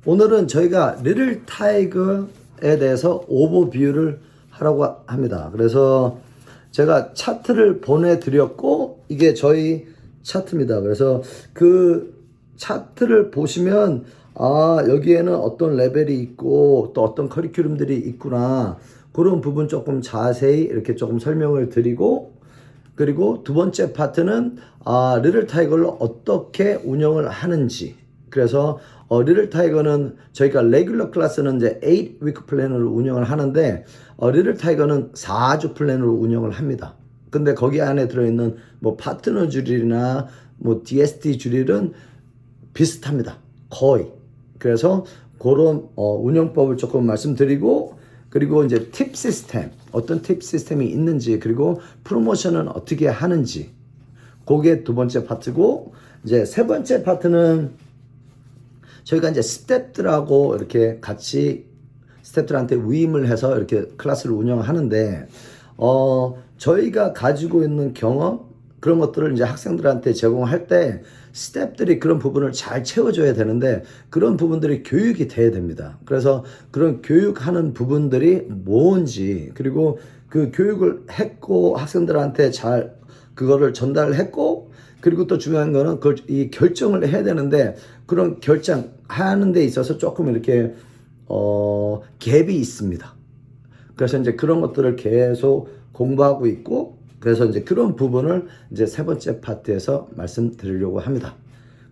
오늘은 저희가 리틀 타이거에 대해서 오버뷰를 하라고 합니다. 그래서 제가 차트를 보내드렸고 이게 저희 차트입니다. 그래서 그 차트를 보시면 여기에는 어떤 레벨이 있고 또 어떤 커리큘럼들이 있구나, 그런 부분 조금 자세히 이렇게 조금 설명을 드리고, 그리고 두 번째 파트는 리틀 타이거를 어떻게 운영을 하는지. 그래서 리틀 타이거는 저희가 레귤러 클래스는 이제 8위크 플랜으로 운영을 하는데 리틀 타이거는 4주 플랜으로 운영을 합니다. 근데 거기 안에 들어있는 뭐 파트너 주릴이나 뭐 DST 주릴은 비슷합니다. 거의. 그래서 그런 운영법을 조금 말씀드리고, 그리고 이제 팁 시스템, 어떤 팁 시스템이 있는지, 그리고 프로모션은 어떻게 하는지, 그게 두 번째 파트고, 이제 세 번째 파트는 저희가 이제 스텝들하고 이렇게 같이 스텝들한테 위임을 해서 이렇게 클래스를 운영하는데, 저희가 가지고 있는 경험, 그런 것들을 이제 학생들한테 제공할 때 스텝들이 그런 부분을 잘 채워줘야 되는데 그런 부분들이 교육이 돼야 됩니다. 그래서 그런 교육하는 부분들이 뭔지, 그리고 그 교육을 했고 학생들한테 잘 그거를 전달했고, 그리고 또 중요한 거는 이 결정을 해야 되는데 그런 결정하는 데 있어서 조금 이렇게 갭이 있습니다. 그래서 이제 그런 것들을 계속 공부하고 있고, 그래서 이제 그런 부분을 이제 세 번째 파트에서 말씀드리려고 합니다.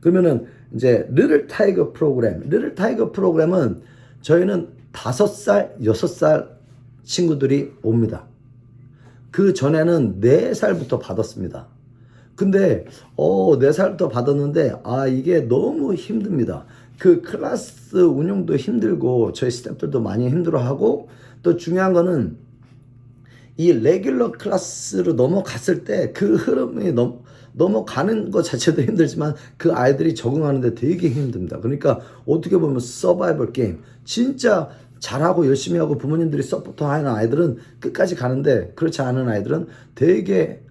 그러면은 이제 리틀 타이거 프로그램은 저희는 5살, 6살 친구들이 옵니다. 그 전에는 4살부터 받았습니다. 근데 4살부터 받았는데 이게 너무 힘듭니다. 그 클래스 운영도 힘들고 저희 스태프들도 많이 힘들어하고, 또 중요한 거는 이 레귤러 클래스로 넘어갔을 때 그 흐름이 넘어가는 것 자체도 힘들지만 그 아이들이 적응하는데 되게 힘듭니다. 그러니까 어떻게 보면 서바이벌 게임, 진짜 잘하고 열심히 하고 부모님들이 서포트하는 아이들은 끝까지 가는데 그렇지 않은 아이들은 되게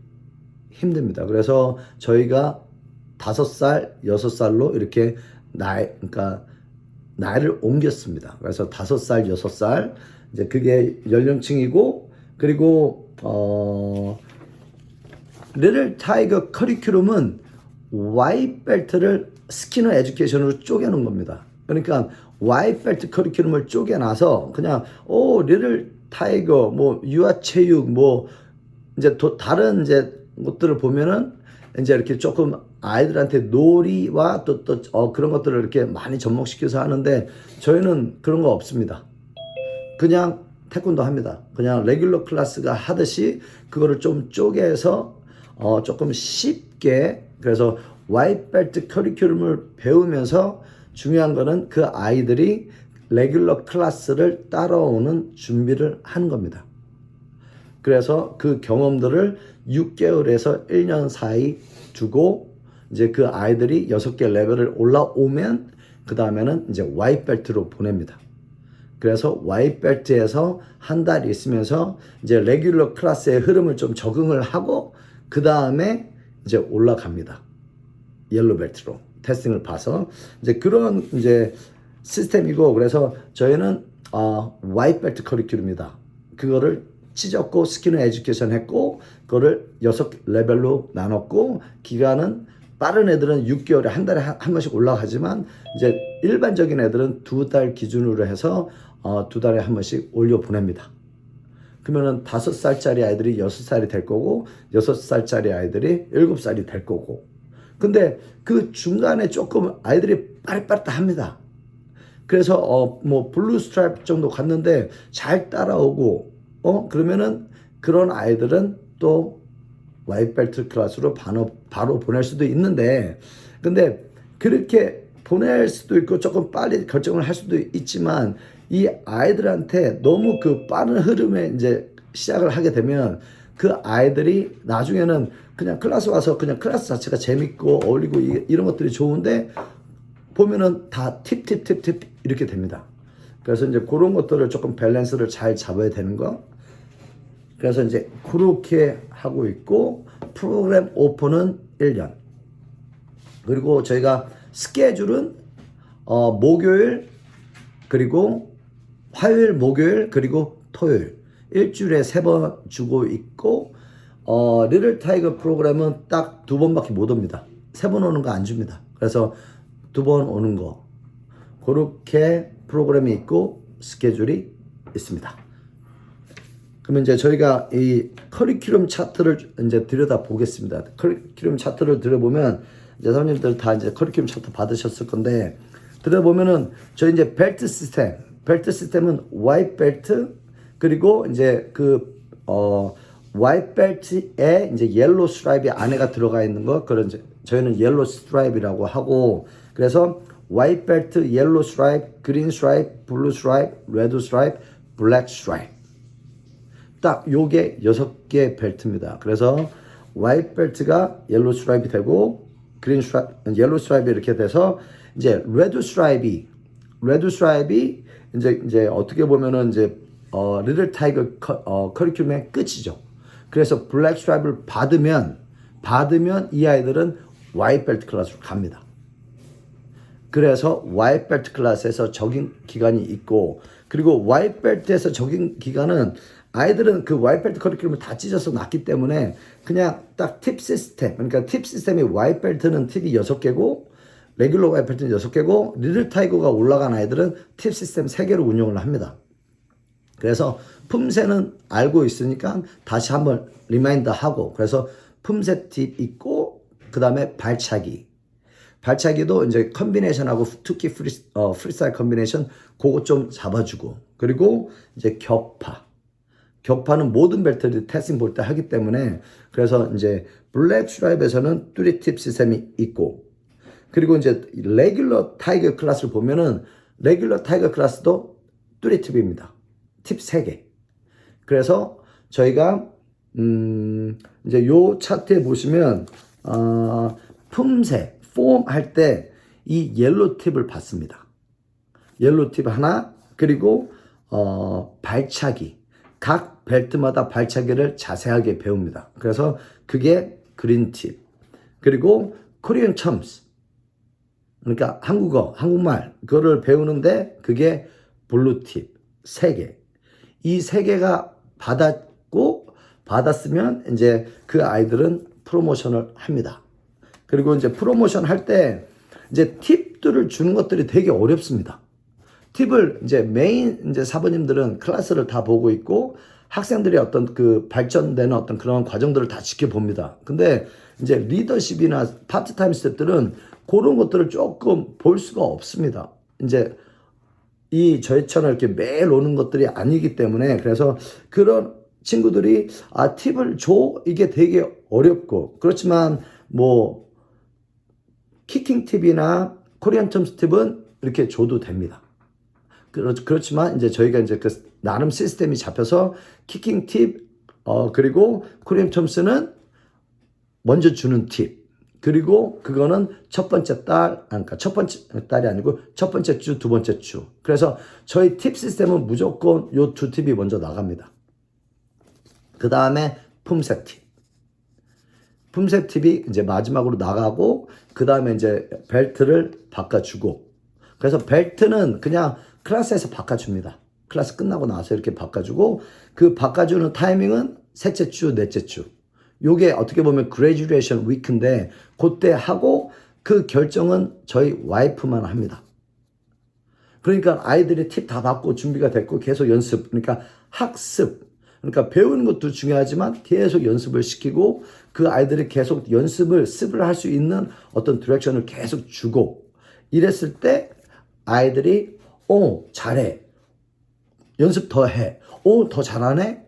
힘듭니다. 그래서 저희가 5살, 6살로 이렇게 그러니까 나이를 옮겼습니다. 그래서 5살, 6살 이제 그게 연령층이고, 그리고 리틀 타이거 커리큘럼은 Y 벨트를 스키너 에듀케이션으로 쪼개놓은 겁니다. 그러니까 Y 벨트 커리큘럼을 쪼개놔서 그냥 리틀 타이거 뭐 유아체육 뭐 이제 다른 이제 것들을 보면은 이제 이렇게 조금 아이들한테 놀이와 또 그런 것들을 이렇게 많이 접목시켜서 하는데 저희는 그런 거 없습니다. 그냥 태권도 합니다. 그냥 레귤러 클래스가 하듯이 그거를 좀 쪼개서 조금 쉽게, 그래서 Y 벨트 커리큘럼을 배우면서 중요한 거는 그 아이들이 레귤러 클래스를 따라오는 준비를 하는 겁니다. 그래서 그 경험들을 6개월에서 1년 사이 두고 이제 그 아이들이 6개 레벨을 올라오면 그 다음에는 이제 Y 벨트로 보냅니다. 그래서 Y 벨트에서 한 달 있으면서 이제 레귤러 클래스의 흐름을 좀 적응을 하고 그 다음에 이제 올라갑니다. 옐로 벨트로 테스팅을 봐서 이제 그런 이제 시스템이고, 그래서 저희는 Y 벨트 커리큘럼이다. 그거를 찢었고 스키너 에듀케이션 했고 그거를 6레벨로 나눴고, 기간은 빠른 애들은 6개월에 한 달에 한 번씩 올라가지만 이제 일반적인 애들은 2달 기준으로 해서 2달에 한 번씩 올려 보냅니다. 그러면은 5살짜리 아이들이 6살이 될 거고 6살짜리 아이들이 7살이 될 거고, 근데 그 중간에 조금 아이들이 빠릿빠릿합니다. 그래서 뭐 블루 스트라이프 정도 갔는데 잘 따라오고 그러면은 그런 아이들은 또 Y 벨트 클래스로 바로 보낼 수도 있는데, 근데 그렇게 보낼 수도 있고 조금 빨리 결정을 할 수도 있지만 이 아이들한테 너무 그 빠른 흐름에 이제 시작을 하게 되면 그 아이들이 나중에는 그냥 클래스 와서 그냥 클래스 자체가 재밌고 어울리고 이런 것들이 좋은데 보면은 다 팁 이렇게 됩니다. 그래서 이제 그런 것들을 조금 밸런스를 잘 잡아야 되는 거. 그래서 이제 그렇게 하고 있고, 프로그램 오픈은 1년. 그리고 저희가 스케줄은 목요일 그리고 화요일, 목요일, 그리고 토요일 일주일에 3번 주고 있고 리틀 타이거 프로그램은 딱 2번밖에 못 옵니다. 3번 오는 거 안 줍니다. 그래서 2번 오는 거 그렇게 프로그램이 있고 스케줄이 있습니다. 그러면 이제 저희가 이 커리큘럼 차트를 이제 들여다 보겠습니다. 커리큘럼 차트를 들여보면 이제 선생님들 다 이제 커리큘럼 차트 받으셨을 건데 들여보면은 저희 이제 벨트 시스템은 와이트 벨트 그리고 이제 와이트 벨트에 이제 옐로 스트라이프 안에가 들어가 있는 거 그런 이제 저희는 옐로 스트라이프라고 하고 그래서 화이트 벨트, 옐로 스트라이프, 그린 스트라이프, 블루 스트라이프, 레드 스트라이프, 블랙 스트라이프 딱 요게 6개 벨트입니다. 그래서 화이트 벨트가 옐로 스트라이프 되고 그린 스트라이프, 옐로 스트라이프 이렇게 돼서 이제 레드 스트라이프 이제 어떻게 보면은 이제 리틀 타이거 커리큘럼의 끝이죠. 그래서 블랙 스트라이프를 받으면 이 아이들은 화이트 벨트 클래스로 갑니다. 그래서 화이트 벨트 클래스에서 적응 기간이 있고 그리고 화이트 벨트에서 적응 기간은 아이들은 그 화이트 벨트 커리큘럼을 다 찢어서 놨기 때문에 그냥 딱 팁 시스템 그러니까 팁 시스템이 화이트 벨트는 팁이 6개고 레귤러 화이트 벨트는 6개고 리틀 타이거가 올라간 아이들은 팁 시스템 3개로 운영을 합니다. 그래서 품새는 알고 있으니까 다시 한번 리마인드 하고 그래서 품새 팁 있고 그 다음에 발차기도 이제 컨비네이션하고 특히 프리스타일 컨비네이션 그거 좀 잡아주고 그리고 이제 격파는 모든 벨트들이 테스팅 볼 때 하기 때문에 그래서 이제 블랙 스트라이프에서는 뚜리 팁 시스템이 있고 그리고 이제 레귤러 타이거 클래스를 보면은 레귤러 타이거 클래스도 뚜리 팁입니다. 팁 3개. 그래서 저희가 이제 요 차트에 보시면 품새 폼 할 때 이 옐로 팁을 받습니다. 옐로 팁 하나 그리고 발차기 각 벨트마다 발차기를 자세하게 배웁니다. 그래서 그게 그린 팁 그리고 코리안 첨스 그러니까 한국말 그거를 배우는데 그게 블루 팁 3개 이 3개가 받았으면 이제 그 아이들은 프로모션을 합니다. 그리고 이제 프로모션 할 때 이제 팁들을 주는 것들이 되게 어렵습니다. 팁을 이제 메인 이제 사부님들은 클래스를 다 보고 있고 학생들이 어떤 그 발전되는 어떤 그런 과정들을 다 지켜봅니다. 근데 이제 리더십이나 파트타임 스텝들은 그런 것들을 조금 볼 수가 없습니다. 이제 저희처럼 이렇게 매일 오는 것들이 아니기 때문에 그래서 그런 친구들이 팁을 줘 이게 되게 어렵고 그렇지만 뭐 키킹 팁이나 코리안 텀스 팁은 이렇게 줘도 됩니다. 그렇지만 이제 저희가 이제 그 나름 시스템이 잡혀서 키킹 팁 그리고 코리안 텀스는 먼저 주는 팁 그리고 그거는 첫 번째 달이 아니고 첫 번째 주, 두 번째 주. 그래서 저희 팁 시스템은 무조건 요 2팁이 먼저 나갑니다. 그 다음에 품새 팁. 품새 팁이 이제 마지막으로 나가고 그 다음에 이제 벨트를 바꿔주고 그래서 벨트는 그냥 클래스에서 바꿔줍니다. 클래스 끝나고 나서 이렇게 바꿔주고 그 바꿔주는 타이밍은 셋째 주, 넷째 주. 요게 어떻게 보면 graduation week인데 그때 하고 그 결정은 저희 와이프만 합니다. 그러니까 아이들이 팁 다 받고 준비가 됐고 계속 연습 그러니까 학습 그러니까 배우는 것도 중요하지만 계속 연습을 시키고 그 아이들이 계속 습을 할 수 있는 어떤 디렉션을 계속 주고 이랬을 때 아이들이 잘해 연습 더 해 더 잘하네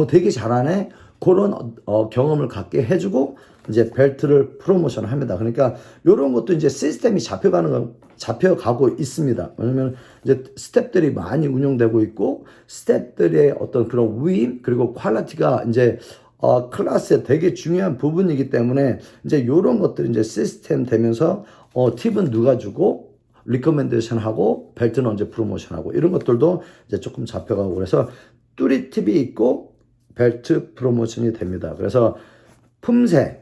되게 잘하네 그런 경험을 갖게 해주고 이제 벨트를 프로모션 합니다. 그러니까 이런 것도 이제 시스템이 잡혀가고 있습니다. 왜냐면 이제 스텝들이 많이 운영되고 있고 스텝들의 어떤 그런 위임 그리고 퀄리티가 이제 클래스에 되게 중요한 부분이기 때문에 이제 이런 것들이 이제 시스템 되면서 팁은 누가 주고 리커멘데이션 하고 벨트는 언제 프로모션 하고 이런 것들도 이제 조금 잡혀가고 그래서 뚜리 팁이 있고 벨트 프로모션이 됩니다. 그래서 품새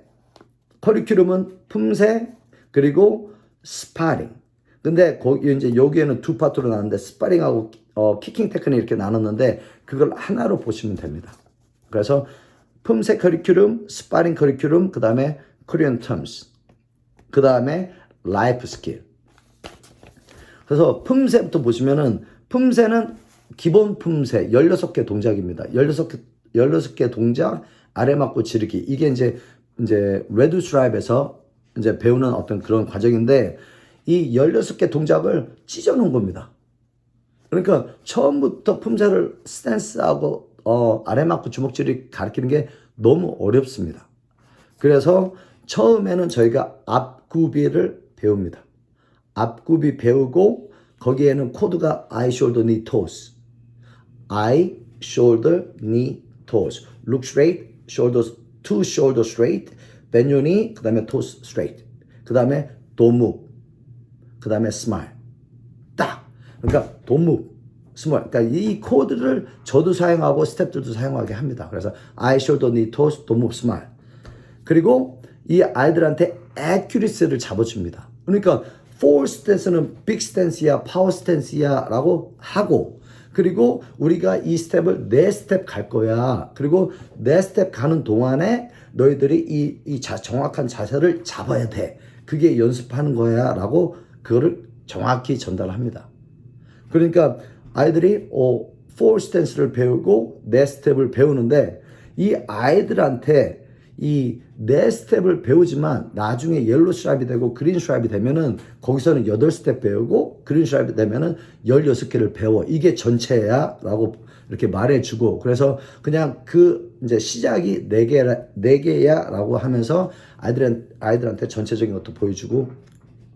커리큘럼은 품새 그리고 스파링 근데 거기 이제 여기에는 두 파트로 나누는데 스파링하고 키킹 테크닉 이렇게 나눴는데 그걸 하나로 보시면 됩니다. 그래서 품새 커리큘럼, 스파링 커리큘럼, 그 다음에 코리안 텀스, 그 다음에 라이프 스킬. 그래서 품새부터 보시면은 품새는 기본 품새 16개 동작입니다. 16개 동작 아래 맞고 지르기. 이게 이제 레드 스트라이브에서 이제 배우는 어떤 그런 과정인데 이 16개 동작을 찢어 놓은 겁니다. 그러니까 처음부터 품새를 스탠스하고 아래 맞고 주먹질이 가르치는 게 너무 어렵습니다. 그래서 처음에는 저희가 앞구비를 배웁니다. 앞구비 배우고 거기에는 코드가 eye, shoulder, knee, toes. eye, shoulder, knee, toes. Look straight, shoulders, two shoulder straight. bend your knee, 그 다음에 toes straight. 그 다음에 don't move. 그 다음에 smile. 딱. 그러니까 don't move, smile. 그러니까 이 코드를 저도 사용하고 스태프들도 사용하게 합니다. 그래서 eye, shoulder, knee, toes, don't move, smile. 그리고 이 아이들한테 accuracy를 잡아줍니다. 그러니까 4 스탠스는 빅 스탠스야, 파워 스탠스야 라고 하고 그리고 우리가 이 스텝을 4스텝 갈 거야. 그리고 4스텝 가는 동안에 너희들이 정확한 자세를 잡아야 돼. 그게 연습하는 거야 라고 그거를 정확히 전달합니다. 그러니까 아이들이 4 스탠스를 배우고 4스텝을 배우는데 이 아이들한테 이 4스텝을 배우지만 나중에 옐로 스트라이브 되고 그린 스트라이브 되면은 거기서는 8스텝 배우고 그린 스트라이브 되면은 16개를 배워. 이게 전체야 라고 이렇게 말해주고 그래서 그냥 그 이제 시작이 4개야 라고 하면서 아이들한테 전체적인 것도 보여주고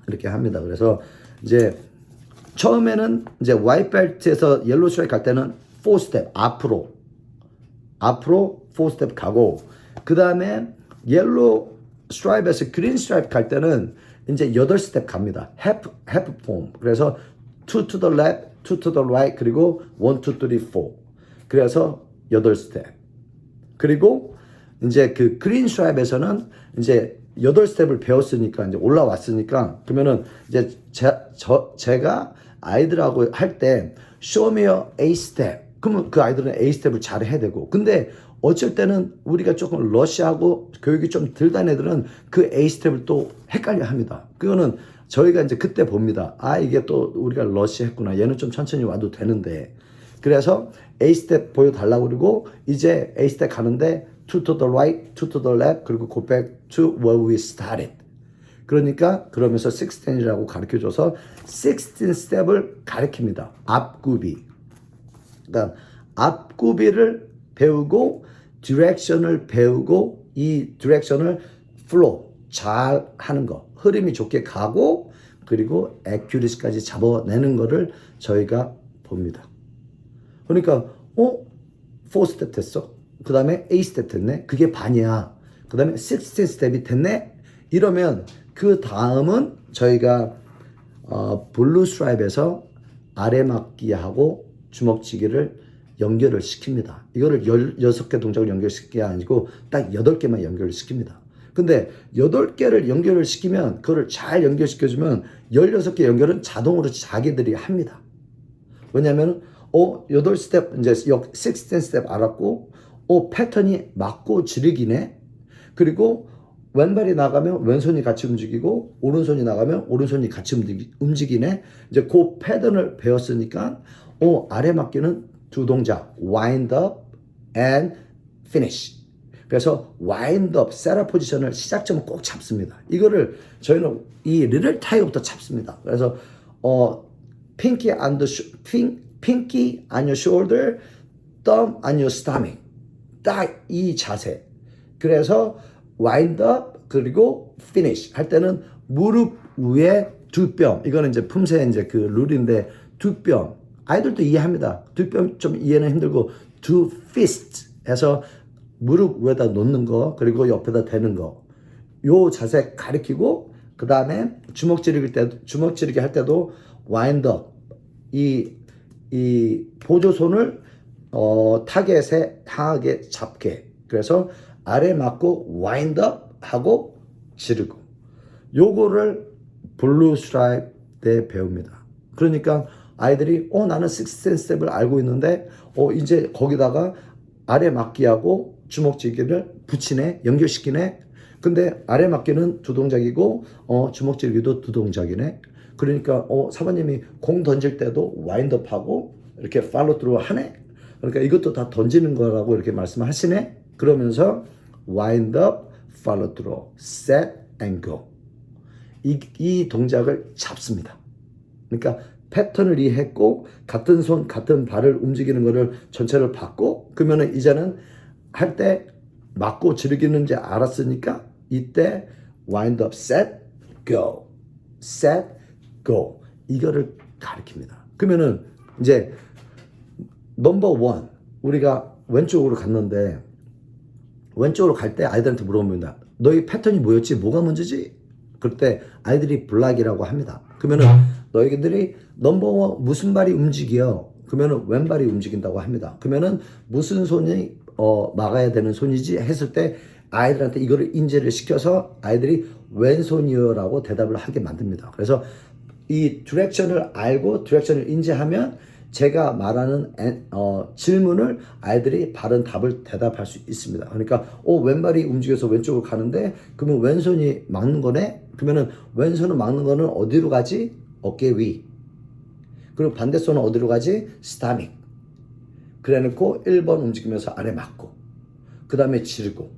이렇게 합니다. 그래서 이제 처음에는 이제 화이트 벨트에서 옐로 스트라이브 갈 때는 4스텝 앞으로 4스텝 가고 그 다음에 옐로 스트라이브에서 그린 스트라이브 갈 때는 이제 8스텝 갑니다. half form. 그래서 2 to the left, 2 to the right, 그리고 1, 2, 3, 4. 그래서 8스텝. 그리고 이제 그 그린 스트라이브에서는 이제 8스텝을 배웠으니까 이제 올라왔으니까 그러면은 이제 제가 아이들하고 할 때 show me your A step. 그러면 그 아이들은 A 스텝을 잘 해야 되고 근데 어쩔 때는 우리가 조금 러시하고 교육이 좀 덜 된 애들은 그 A 스텝을 또 헷갈려 합니다. 그거는 저희가 이제 그때 봅니다. 아, 이게 또 우리가 러시했구나. 얘는 좀 천천히 와도 되는데. 그래서 A 스텝 보여달라고 그러고 이제 A 스텝 가는데 2 to the right, 2 to the left, 그리고 go back to where we started. 그러니까 그러면서 16이라고 가르쳐줘서 16스텝을 가르칩니다. 앞구비. 그러니까 앞구비를 배우고 디렉션을 배우고 이 디렉션을 플로우 잘 하는 거 흐름이 좋게 가고 그리고 액큐리시까지 잡아내는 거를 저희가 봅니다. 그러니까 4스텝 됐어. 그 다음에 8스텝 됐네. 그게 반이야. 그 다음에 16스텝이 됐네. 이러면 그 다음은 저희가 블루 스트라이브에서 아래 막기하고 주먹치기를 연결을 시킵니다. 이거를 16개 동작을 연결시키는 게 아니고 딱 8개만 연결을 시킵니다. 근데 8개를 연결을 시키면 그거를 잘 연결시켜주면 16개 연결은 자동으로 자기들이 합니다. 왜냐면 8스텝 이제 16스텝 알았고 패턴이 맞고 지르기네. 그리고 왼발이 나가면 왼손이 같이 움직이고 오른손이 나가면 오른손이 같이 움직이네. 이제 그 패턴을 배웠으니까 아래 막기는 두 동작 wind up and finish. 그래서 wind up, 셋업 포지션을 시작점을 꼭 잡습니다. 이거를 저희는 이 리틀 타이거부터 잡습니다. 그래서 pinky on your shoulder, thumb on your stomach. 딱 이 자세. 그래서 wind up 그리고 finish 할 때는 무릎 위에 두 뼘. 이거는 이제 품새 이제 그 룰인데 두 뼘. 아이들도 이해합니다. 두 뼘 좀 이해는 힘들고 두 fist 해서 무릎 위에다 놓는 거 그리고 옆에다 대는 거. 요 자세 가리키고 그 다음에 주먹 지르기 할 때도 wind up 이 보조손을 타겟에 향하게 잡게. 그래서 아래 맞고 wind up 하고 지르고. 요거를 블루 스트라이프 때 배웁니다. 그러니까 아이들이 나는 식스센스 스텝을 알고 있는데 이제 거기다가 아래 막기하고 주먹쥐기를 붙이네, 연결시키네. 근데 아래 막기는 두 동작이고 주먹쥐기도 두 동작이네. 그러니까 사모님이 공 던질 때도 와인드업하고 이렇게 팔로 트루 하네. 그러니까 이것도 다 던지는 거라고 이렇게 말씀하시네. 그러면서 와인드업, 팔로 트루, 셋 앤 고. 이 동작을 잡습니다. 그러니까 패턴을 이해했고 같은 손, 같은 발을 움직이는 거를 전체를 봤고 그러면은 이제는 할 때 맞고 즐기는지 알았으니까 이때 wind up, set, go, set, go 이거를 가르칩니다. 그러면은 이제 넘버 원 우리가 왼쪽으로 갔는데 왼쪽으로 갈 때 아이들한테 물어봅니다. 너희 패턴이 뭐였지? 뭐가 문제지? 그때 아이들이 블락이라고 합니다. 그러면은 너희들이 넘버 원 무슨 발이 움직여? 그러면은 왼발이 움직인다고 합니다. 그러면은 무슨 손이 막아야 되는 손이지 했을 때 아이들한테 이거를 인지를 시켜서 아이들이 왼손이요라고 대답을 하게 만듭니다. 그래서 이 디렉션을 알고 디렉션을 인지하면 제가 말하는 질문을 아이들이 바른 답을 대답할 수 있습니다. 그러니까 왼발이 움직여서 왼쪽으로 가는데 그러면 왼손이 막는 거네? 그러면은 왼손을 막는 거는 어디로 가지? 어깨 위. 그리고 반대손은 어디로 가지? 스타믹. 그래 놓고 1번 움직이면서 아래 막고 그 다음에 지르고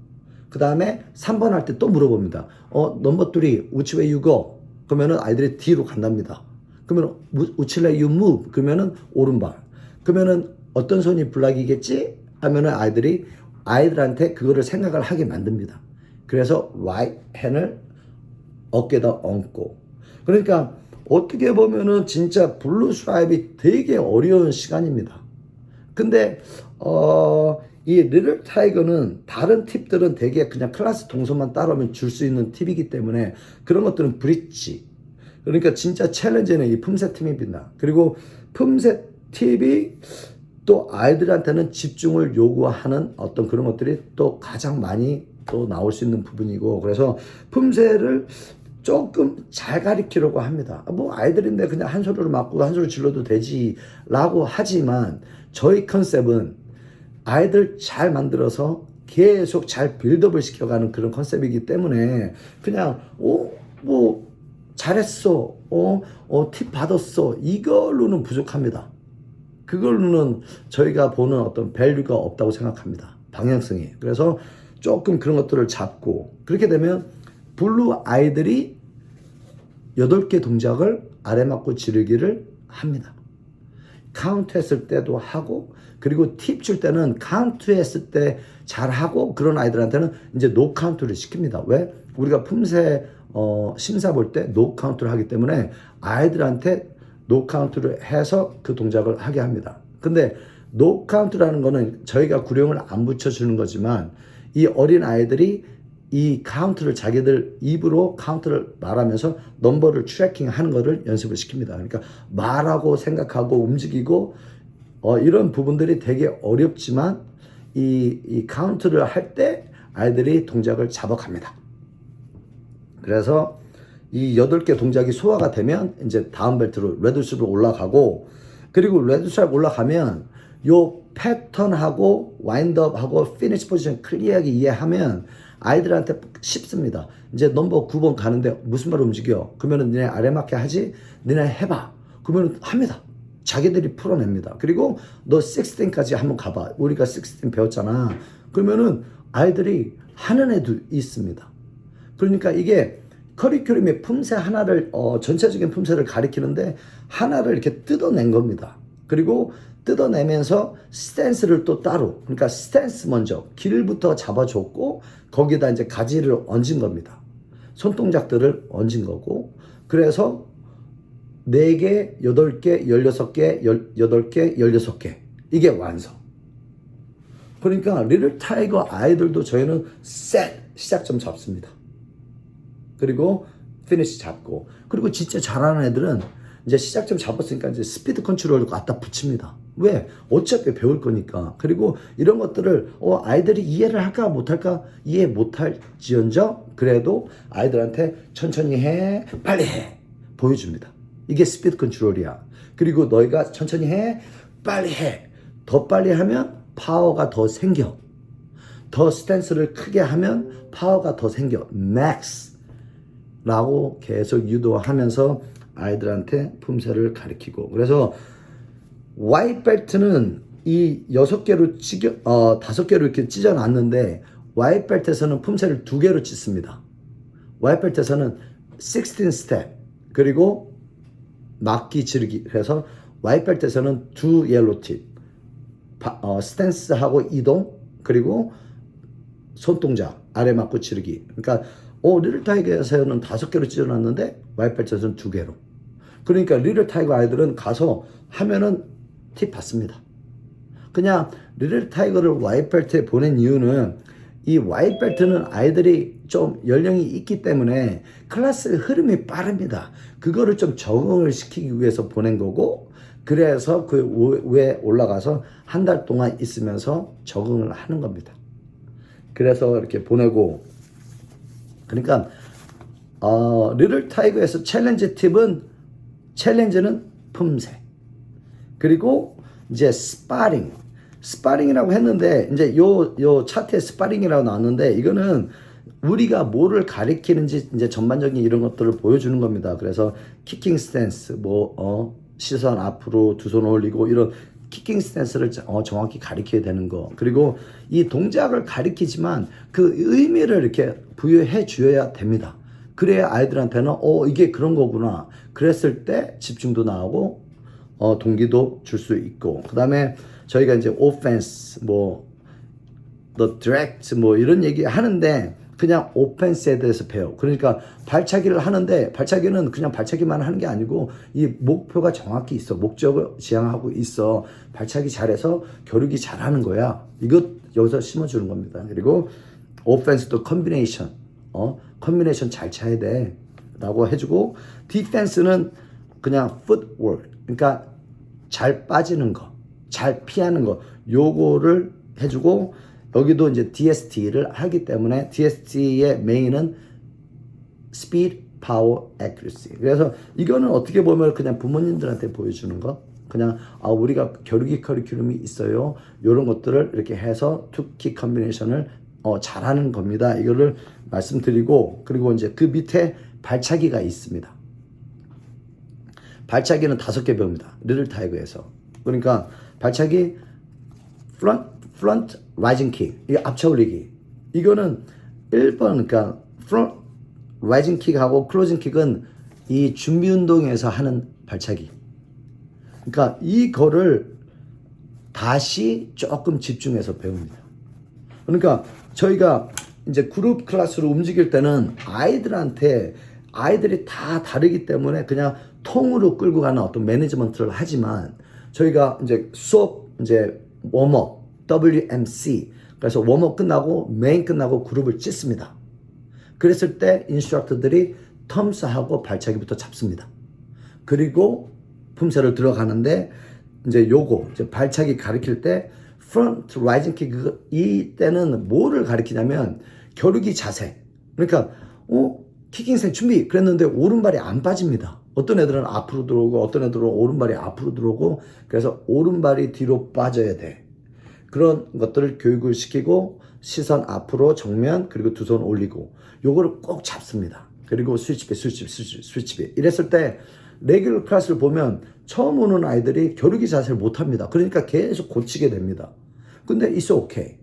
그 다음에 3번 할 때 또 물어봅니다. 넘버 3 which way you go? 그러면은 아이들이 뒤로 간답니다. 그러면 which way you move? 그러면은 오른발. 그러면은 어떤 손이 블락이겠지? 하면은 아이들한테 그거를 생각을 하게 만듭니다. 그래서 right hand을 어깨에다 얹고. 그러니까 어떻게 보면은 진짜 블루 스트라이프이 되게 어려운 시간입니다. 근데 이 리틀 타이거는 다른 팁들은 되게 그냥 클래스 동선만 따라오면 줄 수 있는 팁이기 때문에 그런 것들은 브릿지. 그러니까 진짜 챌린지는 이 품새 팁입니다. 그리고 품새 팁이 또 아이들한테는 집중을 요구하는 어떤 그런 것들이 또 가장 많이 또 나올 수 있는 부분이고 그래서 품새를 조금 잘 가르치려고 합니다. 뭐 아이들인데 그냥 한 소리로 맞고 한 소리 질러도 되지라고 하지만 저희 컨셉은 아이들 잘 만들어서 계속 잘 빌드업을 시켜가는 그런 컨셉이기 때문에 그냥 뭐 잘했어 팁 받았어 이걸로는 부족합니다. 그걸로는 저희가 보는 어떤 밸류가 없다고 생각합니다. 방향성이. 그래서 조금 그런 것들을 잡고 그렇게 되면 블루 아이들이 8개 동작을 아래 맞고 지르기를 합니다. 카운트 했을 때도 하고 그리고 팁 줄 때는 카운트 했을 때 잘하고 그런 아이들한테는 이제 노 카운트를 시킵니다. 왜? 우리가 품새 심사 볼 때 노 카운트를 하기 때문에 아이들한테 노 카운트를 해서 그 동작을 하게 합니다. 근데 노 카운트라는 거는 저희가 구령을 안 붙여주는 거지만 이 어린 아이들이 이 카운트를 자기들 입으로 카운트를 말하면서 넘버를 트래킹 하는 거를 연습을 시킵니다. 그러니까 말하고 생각하고 움직이고 이런 부분들이 되게 어렵지만 이 카운트를 할 때 아이들이 동작을 잡아갑니다. 그래서 이 8개 동작이 소화가 되면 이제 다음 벨트로 레드스트랩으로 올라가고 그리고 레드스트랩 올라가면 요 패턴하고 와인드업하고 피니시 포지션 클리어하게 이해하면 아이들한테 쉽습니다. 이제 넘버 9번 가는데 무슨 말 움직여? 그러면 니네 아래 맞게 하지? 니네 해봐. 그러면 합니다. 자기들이 풀어냅니다. 그리고 너 16까지 한번 가봐. 우리가 16 배웠잖아. 그러면은 아이들이 하는 애도 있습니다. 그러니까 이게 커리큘럼의 품새 하나를 전체적인 품새를 가리키는데 하나를 이렇게 뜯어낸 겁니다. 그리고 뜯어내면서 스탠스를 또 따로 그러니까 스탠스 먼저 길부터 잡아줬고 거기다 이제 가지를 얹은 겁니다. 손동작들을 얹은 거고 그래서 4개, 8개, 16개, 18개, 16개 이게 완성. 그러니까 리틀 타이거 아이들도 저희는 셋 시작점 잡습니다. 그리고 피니시 잡고 그리고 진짜 잘하는 애들은 이제 시작점 잡았으니까 이제 스피드 컨트롤을 갖다 붙입니다. 왜? 어차피 배울 거니까. 그리고 이런 것들을 아이들이 이해를 할까 못할까? 이해 못할지언정 그래도 아이들한테 천천히 해 빨리 해 보여줍니다. 이게 스피드 컨트롤이야. 그리고 너희가 천천히 해, 빨리 해. 더 빨리 하면 파워가 더 생겨. 더 스탠스를 크게 하면 파워가 더 생겨. 맥스 라고 계속 유도하면서 아이들한테 품새를 가르치고. 그래서 화이트 벨트는 이 6개로 5개로 이렇게 찢어놨는데 화이트 벨트에서는 품새를 2개로 찢습니다. 화이트 벨트에서는 16 스텝 그리고 막기 지르기. 그래서 화이트 벨트에서는 2 옐로 팁 스탠스하고 이동 그리고 손동작 아래 맞고 지르기. 그러니까 리틀 타이거에서는 5개로 찢어놨는데 화이트 벨트에서는 2개로. 그러니까 리틀 타이거 아이들은 가서 하면은 팁 받습니다. 그냥 리틀 타이거를 화이트 벨트에 보낸 이유는 이 화이트 벨트는 아이들이 좀 연령이 있기 때문에 클래스의 흐름이 빠릅니다. 그거를 좀 적응을 시키기 위해서 보낸 거고, 그래서 그 위에 올라가서 한 달 동안 있으면서 적응을 하는 겁니다. 그래서 이렇게 보내고, 그러니까 리틀 타이거에서 챌린지는 품새, 그리고 이제 스파링이라고 했는데, 이제 요 차트에 스파링이라고 나왔는데, 이거는 우리가 뭐를 가리키는지 이제 전반적인 이런 것들을 보여주는 겁니다. 그래서 키킹 스탠스, 시선 앞으로 두 손 올리고 이런 키킹 스탠스를 정확히 가리켜야 되는 거. 그리고 이 동작을 가리키지만 그 의미를 이렇게 부여해 주어야 됩니다. 그래야 아이들한테는 이게 그런 거구나. 그랬을 때 집중도 나오고 동기도 줄 수 있고. 그 다음에 저희가 이제 오펜스, the direct, 이런 얘기 하는데, 그냥 오펜스에 대해서 배워. 그러니까 발차기를 하는데, 발차기는 그냥 발차기만 하는 게 아니고, 이 목표가 정확히 있어. 목적을 지향하고 있어. 발차기 잘해서 겨루기 잘하는 거야. 이것 여기서 심어주는 겁니다. 그리고 오펜스도 컨비네이션, 컨비네이션 잘 차야 돼. 라고 해주고, 디펜스는 그냥 풋워크. 그러니까 잘 빠지는 거, 잘 피하는 거, 요거를 해주고, 여기도 이제 DST를 하기 때문에 DST의 메인은 Speed, Power, Accuracy. 그래서 이거는 어떻게 보면 그냥 부모님들한테 보여주는 거, 그냥 우리가 겨루기 커리큘럼이 있어요. 이런 것들을 이렇게 해서 투키 컨비네이션을 잘하는 겁니다. 이거를 말씀드리고, 그리고 이제 그 밑에 발차기가 있습니다. 발차기는 5개 배웁니다. 리틀 타이거에서. 그러니까 발차기 프론트 라이징 킥, 이게 앞차 올리기. 이거는 1번, 그러니까 프론트 라이징 킥하고 클로징 킥은 이 준비 운동에서 하는 발차기. 그러니까 이거를 다시 조금 집중해서 배웁니다. 그러니까 저희가 이제 그룹 클래스로 움직일 때는 아이들이 다 다르기 때문에 그냥 통으로 끌고 가는 어떤 매니지먼트를 하지만, 저희가 이제 수업 이제 웜업 WMC, 그래서 웜업 끝나고 메인 끝나고 그룹을 찢습니다. 그랬을 때 인스트럭터들이 텀스하고 발차기부터 잡습니다. 그리고 품새를 들어가는데, 이제 요거 이제 발차기 가리킬 때 프론트 라이징 킥, 이때는 뭐를 가리키냐면 겨루기 자세. 그러니까 키킹 생 준비 그랬는데 오른발이 안 빠집니다. 어떤 애들은 앞으로 들어오고 어떤 애들은 오른발이 앞으로 들어오고, 그래서 오른발이 뒤로 빠져야 돼. 그런 것들을 교육을 시키고, 시선 앞으로 정면, 그리고 두 손 올리고, 요거를 꼭 잡습니다. 그리고 스위치배 이랬을 때 레귤러 클래스를 보면 처음 오는 아이들이 겨루기 자세를 못합니다. 그러니까 계속 고치게 됩니다. 근데 it's okay.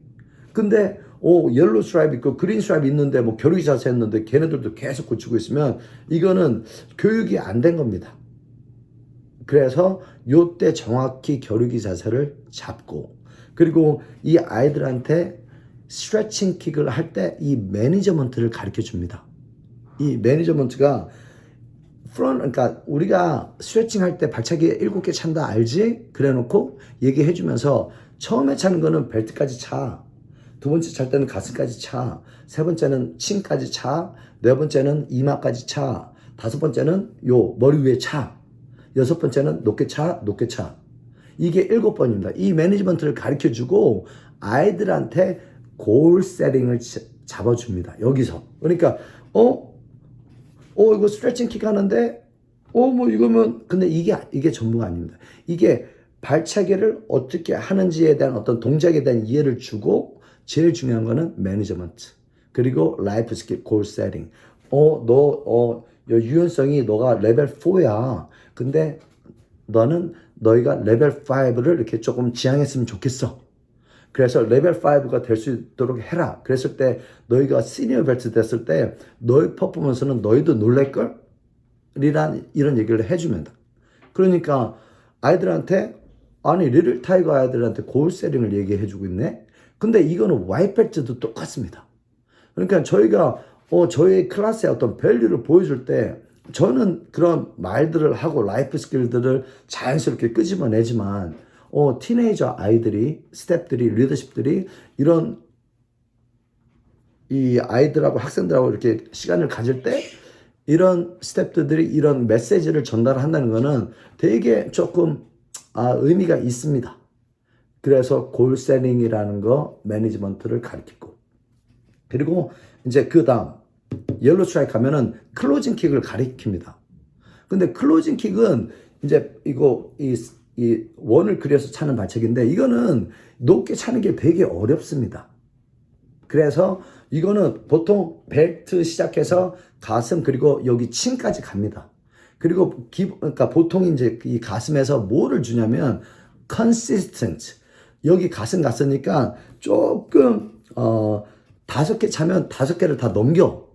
근데 옐로우 스트라이프 있고 그린 스트라이프 있는데 겨루기 자세 했는데 걔네들도 계속 고치고 있으면 이거는 교육이 안 된 겁니다. 그래서 요때 정확히 겨루기 자세를 잡고, 그리고 이 아이들한테 스트레칭 킥을 할 때 이 매니저먼트를 가르쳐 줍니다. 이 매니저먼트가 그러니까 우리가 스트레칭 할 때 발차기 7개 찬다 알지? 그래 놓고 얘기해 주면서, 처음에 차는 거는 벨트까지 차, 두 번째 찰 때는 가슴까지 차, 세 번째는 침까지 차, 네 번째는 이마까지 차, 다섯 번째는 요 머리 위에 차, 여섯 번째는 높게 차. 이게 7번입니다. 이 매니지먼트를 가르쳐 주고 아이들한테 골 세팅을 잡아줍니다. 여기서. 그러니까 이거 스트레칭 킥 하는데 뭐 이거면 근데 이게 전부가 아닙니다. 이게 발차기를 어떻게 하는지에 대한 어떤 동작에 대한 이해를 주고 제일 중요한 거는 매니지먼트 그리고 라이프 스킬 골 세팅. 유연성이 너가 레벨 4야. 근데 너희가 레벨 5를 이렇게 조금 지향했으면 좋겠어. 그래서 레벨 5가 될 수 있도록 해라. 그랬을 때 너희가 시니어 벨트 됐을 때 너희 퍼포먼스는 너희도 놀랄걸? 이런 얘기를 해주면 돼. 그러니까 아이들한테 아니 리틀 타이거 아이들한테 골 세팅을 얘기해주고 있네. 근데 이거는 와이트 벨트도 똑같습니다. 그러니까 저희가 저희 클래스의 어떤 밸류를 보여줄 때 저는 그런 말들을 하고 라이프 스킬들을 자연스럽게 끄집어내지만 티네이저 아이들이 스텝들이 리더십들이 이런 이 아이들하고 학생들하고 이렇게 시간을 가질 때 이런 스텝들이 이런 메시지를 전달한다는 거는 되게 조금 의미가 있습니다. 그래서 골 세팅이라는 거 매니지먼트를 가르치고 그리고 이제 그 다음 옐로 스트라이크 하면은 클로징 킥을 가리킵니다. 근데 클로징 킥은 이제 이 원을 그려서 차는 발차기인데 이거는 높게 차는 게 되게 어렵습니다. 그래서 이거는 보통 벨트 시작해서 가슴 그리고 여기 층까지 갑니다. 그리고 그러니까 보통 이제 이 가슴에서 뭐를 주냐면 consistent. 여기 가슴 갔으니까 조금 5개 차면 5개를 다 넘겨.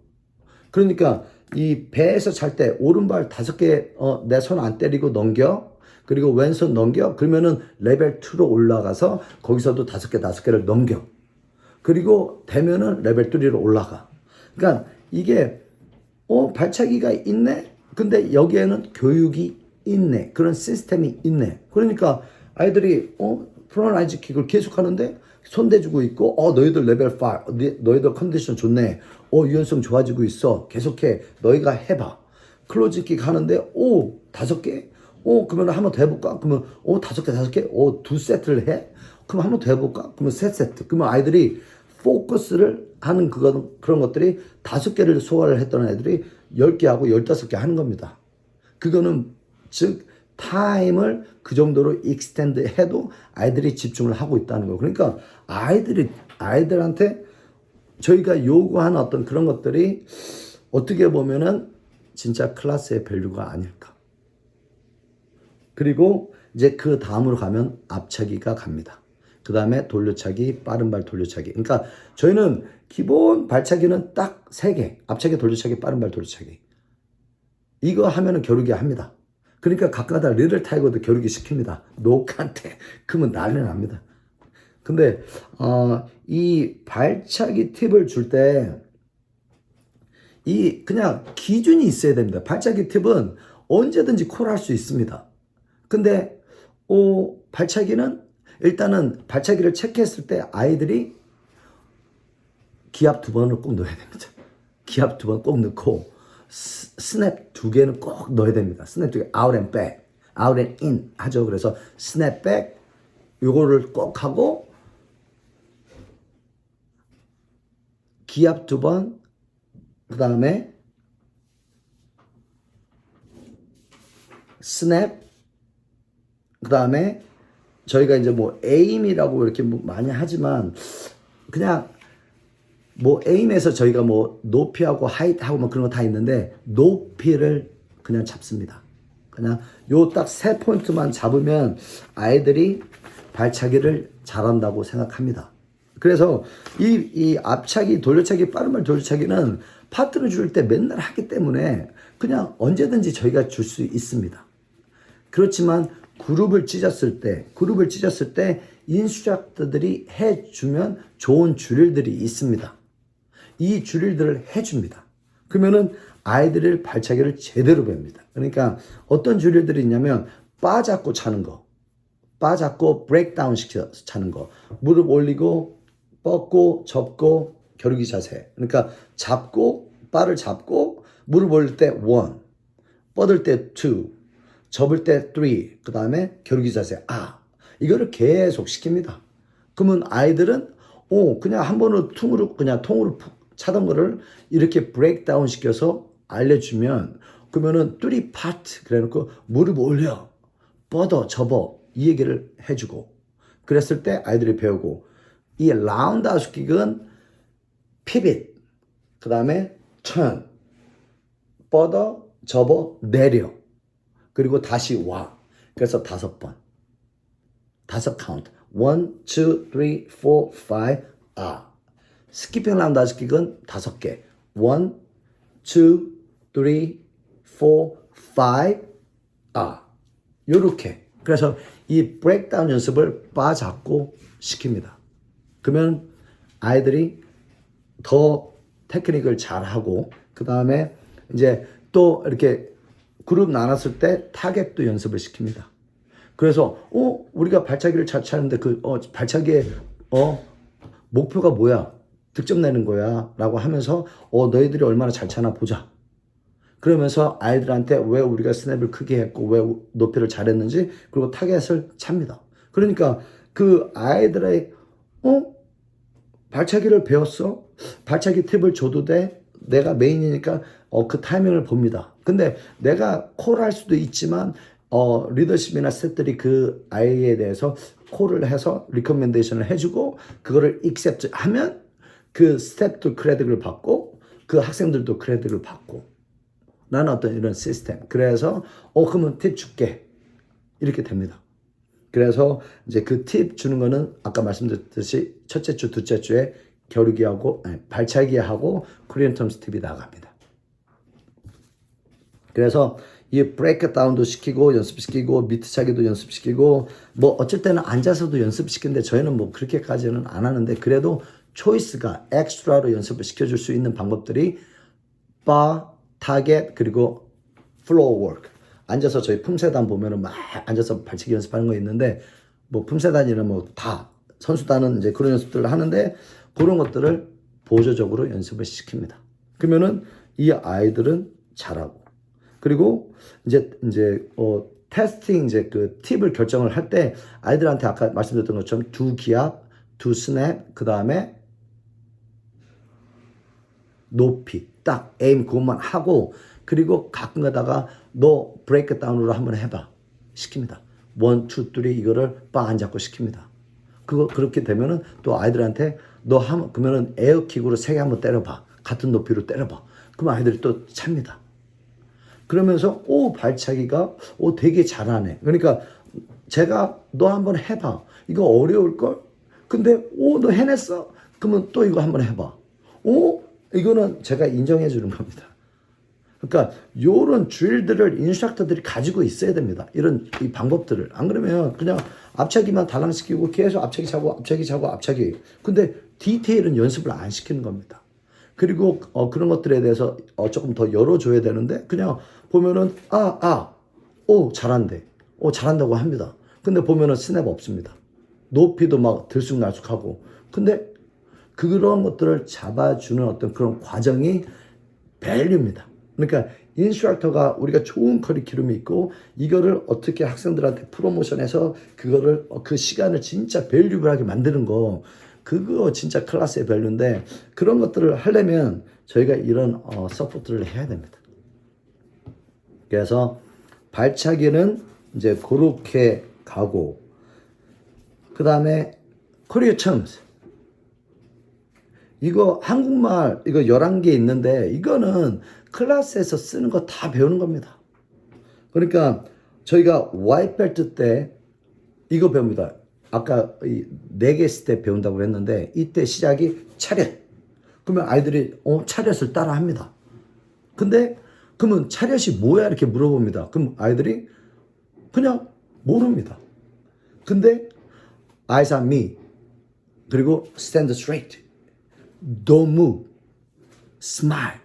그러니까 이 배에서 찰 때 오른발 5개 내 손 안 때리고 넘겨. 그리고 왼손 넘겨. 그러면은 레벨 2로 올라가서 거기서도 5개를 넘겨. 그리고 되면은 레벨 3로 올라가. 그러니까 이게 발차기가 있네. 근데 여기에는 교육이 있네. 그런 시스템이 있네. 그러니까 아이들이 프론라이즈 킥을 계속 하는데 손대주고 있고 너희들 레벨 5 너희들 컨디션 좋네. 유연성 좋아지고 있어. 계속해. 너희가 해봐. 클로즈 킥 하는데 5개? 그러면 한 번 더 해볼까? 그러면 5개? 2세트를 해? 그럼 한 번 더 해볼까? 그러면 3세트. 그러면 아이들이 포커스를 하는 그런 것들이 5개를 소화를 했던 아이들이 10개 하고 15개 하는 겁니다. 그거는 즉 타임을 그 정도로 익스텐드 해도 아이들이 집중을 하고 있다는 거예요. 그러니까 아이들한테 저희가 요구하는 어떤 그런 것들이 어떻게 보면은 진짜 클래스의 밸류가 아닐까. 그리고 이제 그 다음으로 가면 앞차기가 갑니다. 그 다음에 돌려차기, 빠른 발 돌려차기. 그러니까 저희는 기본 발차기는 딱 3개. 앞차기, 돌려차기, 빠른 발 돌려차기. 이거 하면은 겨루기 합니다. 그러니까 가끔가다 리틀 타이거도 겨루기 시킵니다. 노칸테. 그러면 난리 납니다. 근데 이 발차기 팁을 줄 때 그냥 기준이 있어야 됩니다. 발차기 팁은 언제든지 콜할 수 있습니다. 근데 발차기는 일단은 발차기를 체크했을 때 아이들이 기압 2번을 꼭 넣어야 됩니다. 기압 2번 꼭 넣고 스냅 2개는 꼭 넣어야 됩니다. 스냅 2개 out and back, out and in 하죠. 그래서 스냅 back 요거를 꼭 하고 기압 2번 그 다음에 스냅 그 다음에 저희가 이제 뭐 에임이라고 이렇게 뭐 많이 하지만 그냥 뭐 에임에서 저희가 뭐 높이하고 하이트하고 뭐 그런 거 다 있는데 높이를 그냥 잡습니다. 그냥 요 딱 3포인트만 잡으면 아이들이 발차기를 잘한다고 생각합니다. 그래서 이 앞차기, 돌려차기, 빠른 발 돌려차기는 파트너 줄 때 맨날 하기 때문에 그냥 언제든지 저희가 줄 수 있습니다. 그렇지만 그룹을 찢었을 때 인스트럭터들이 해주면 좋은 주릴들이 있습니다. 이 주릴들을 해줍니다. 그러면은 아이들의 발차기를 제대로 배웁니다. 그러니까 어떤 주릴들이 있냐면 바 잡고 차는 거, 바 잡고 브레이크다운 시켜서 차는 거, 무릎 올리고 뻗고 접고 겨루기 자세. 그러니까 바를 잡고 무릎 올릴 때 1, 뻗을 때 2, 접을 때 3, 그 다음에 겨루기 자세 이거를 계속 시킵니다. 그러면 아이들은 그냥 한 번으로 통으로 푹 차던 거를 이렇게 브레이크다운 시켜서 알려주면 그러면은 뚜리 파트 그래놓고 무릎 올려, 뻗어, 접어 이 얘기를 해주고 그랬을 때 아이들이 배우고 이 라운드아웃 킥은 피빗, 그 다음에 턴, 뻗어, 접어, 내려 그리고 다시 와. 그래서 5번. 5카운트. 1, 2, 3, 4, 5, 스키핑 라운드 아웃킥은 5개. 1, 2, 3, 4, 5, 요렇게. 그래서 이 브레이크다운 연습을 바 잡고 시킵니다. 그러면 아이들이 더 테크닉을 잘하고 그 다음에 이제 또 이렇게 그룹 나눴을 때 타겟도 연습을 시킵니다. 그래서 우리가 발차기를 잘 차는데 발차기의 목표가 뭐야? 득점 내는 거야 라고 하면서 너희들이 얼마나 잘 차나 보자. 그러면서 아이들한테 왜 우리가 스냅을 크게 했고 왜 높이를 잘했는지 그리고 타겟을 찹니다. 그러니까 그 아이들의 발차기를 배웠어? 발차기 팁을 줘도 돼? 내가 메인이니까 그 타이밍을 봅니다. 근데 내가 콜을 할 수도 있지만 리더십이나 스태프들이 그 아이에 대해서 콜을 해서 리커멘데이션을 해주고 그거를 익셉트 하면 그 스태프도 크레딧을 받고 그 학생들도 크레딧을 받고 라는 어떤 이런 시스템. 그래서 그러면 팁 줄게 이렇게 됩니다. 그래서 이제 그 팁 주는 거는 아까 말씀드렸듯이 첫째 주, 둘째 주에 겨루기하고 발차기하고 코리안 텀스 팁이 나갑니다. 그래서 이 브레이크 다운도 시키고 연습시키고 미트차기도 연습시키고 뭐 어쩔 때는 앉아서도 연습시키는데 저희는 뭐 그렇게까지는 안 하는데 그래도 초이스가 엑스트라로 연습을 시켜줄 수 있는 방법들이 바, 타겟 그리고 플로어 워크. 앉아서 저희 품새단 보면은 막 앉아서 발치기 연습하는 거 있는데 뭐 품새단이나 뭐 다 선수단은 이제 그런 연습들을 하는데 그런 것들을 보조적으로 연습을 시킵니다. 그러면은 이 아이들은 잘하고 그리고 이제 테스팅 이제 그 팁을 결정을 할 때 아이들한테 아까 말씀드렸던 것처럼 2기압, 2스냅 그 다음에 높이 딱 에임 그것만 하고 그리고 가끔 가다가 너 브레이크 다운으로 한번 해봐 시킵니다. 1, 2, 3 이거를 바 안 잡고 시킵니다. 그렇게 되면은 또 아이들한테 그러면은 에어킥으로 3개 한번 때려봐. 같은 높이로 때려봐. 그럼 아이들이 또 찹니다. 그러면서 발차기가 되게 잘하네. 그러니까 제가 너 한번 해봐. 이거 어려울걸? 근데 너 해냈어? 그러면 또 이거 한번 해봐. 이거는 제가 인정해 주는 겁니다. 그러니까 요런 드릴들을 인스트럭터들이 가지고 있어야 됩니다. 이 방법들을. 안 그러면 그냥 앞차기만 달랑시키고 계속 앞차기 차고 앞차기 차고 앞차기. 근데 디테일은 연습을 안 시키는 겁니다. 그리고 그런 것들에 대해서 조금 더 열어줘야 되는데 그냥 보면은 잘한대. 잘한다고 합니다. 근데 보면은 스냅 없습니다. 높이도 막 들쑥날쑥하고. 근데 그런 것들을 잡아주는 어떤 그런 과정이 밸류입니다. 그러니까 인스트럭터가 우리가 좋은 커리큘럼이 있고 이거를 어떻게 학생들한테 프로모션해서 그거를 그 시간을 진짜 밸류블하게 만드는 거 그거 진짜 클래스의 밸류인데 그런 것들을 하려면 저희가 이런 서포트를 해야 됩니다. 그래서 발차기는 이제 그렇게 가고 그 다음에 코리아 텀스 이거 한국말 이거 11개 있는데 이거는 클래스에서 쓰는 거 다 배우는 겁니다. 그러니까 저희가 화이트벨트 때 이거 배웁니다. 아까 4개 있을 때 배운다고 했는데 이때 시작이 차렷. 그러면 아이들이 차렷을 따라 합니다. 근데 그러면 차렷이 뭐야 이렇게 물어봅니다. 그럼 아이들이 그냥 모릅니다. 근데 eyes on me 그리고 stand straight don't move smile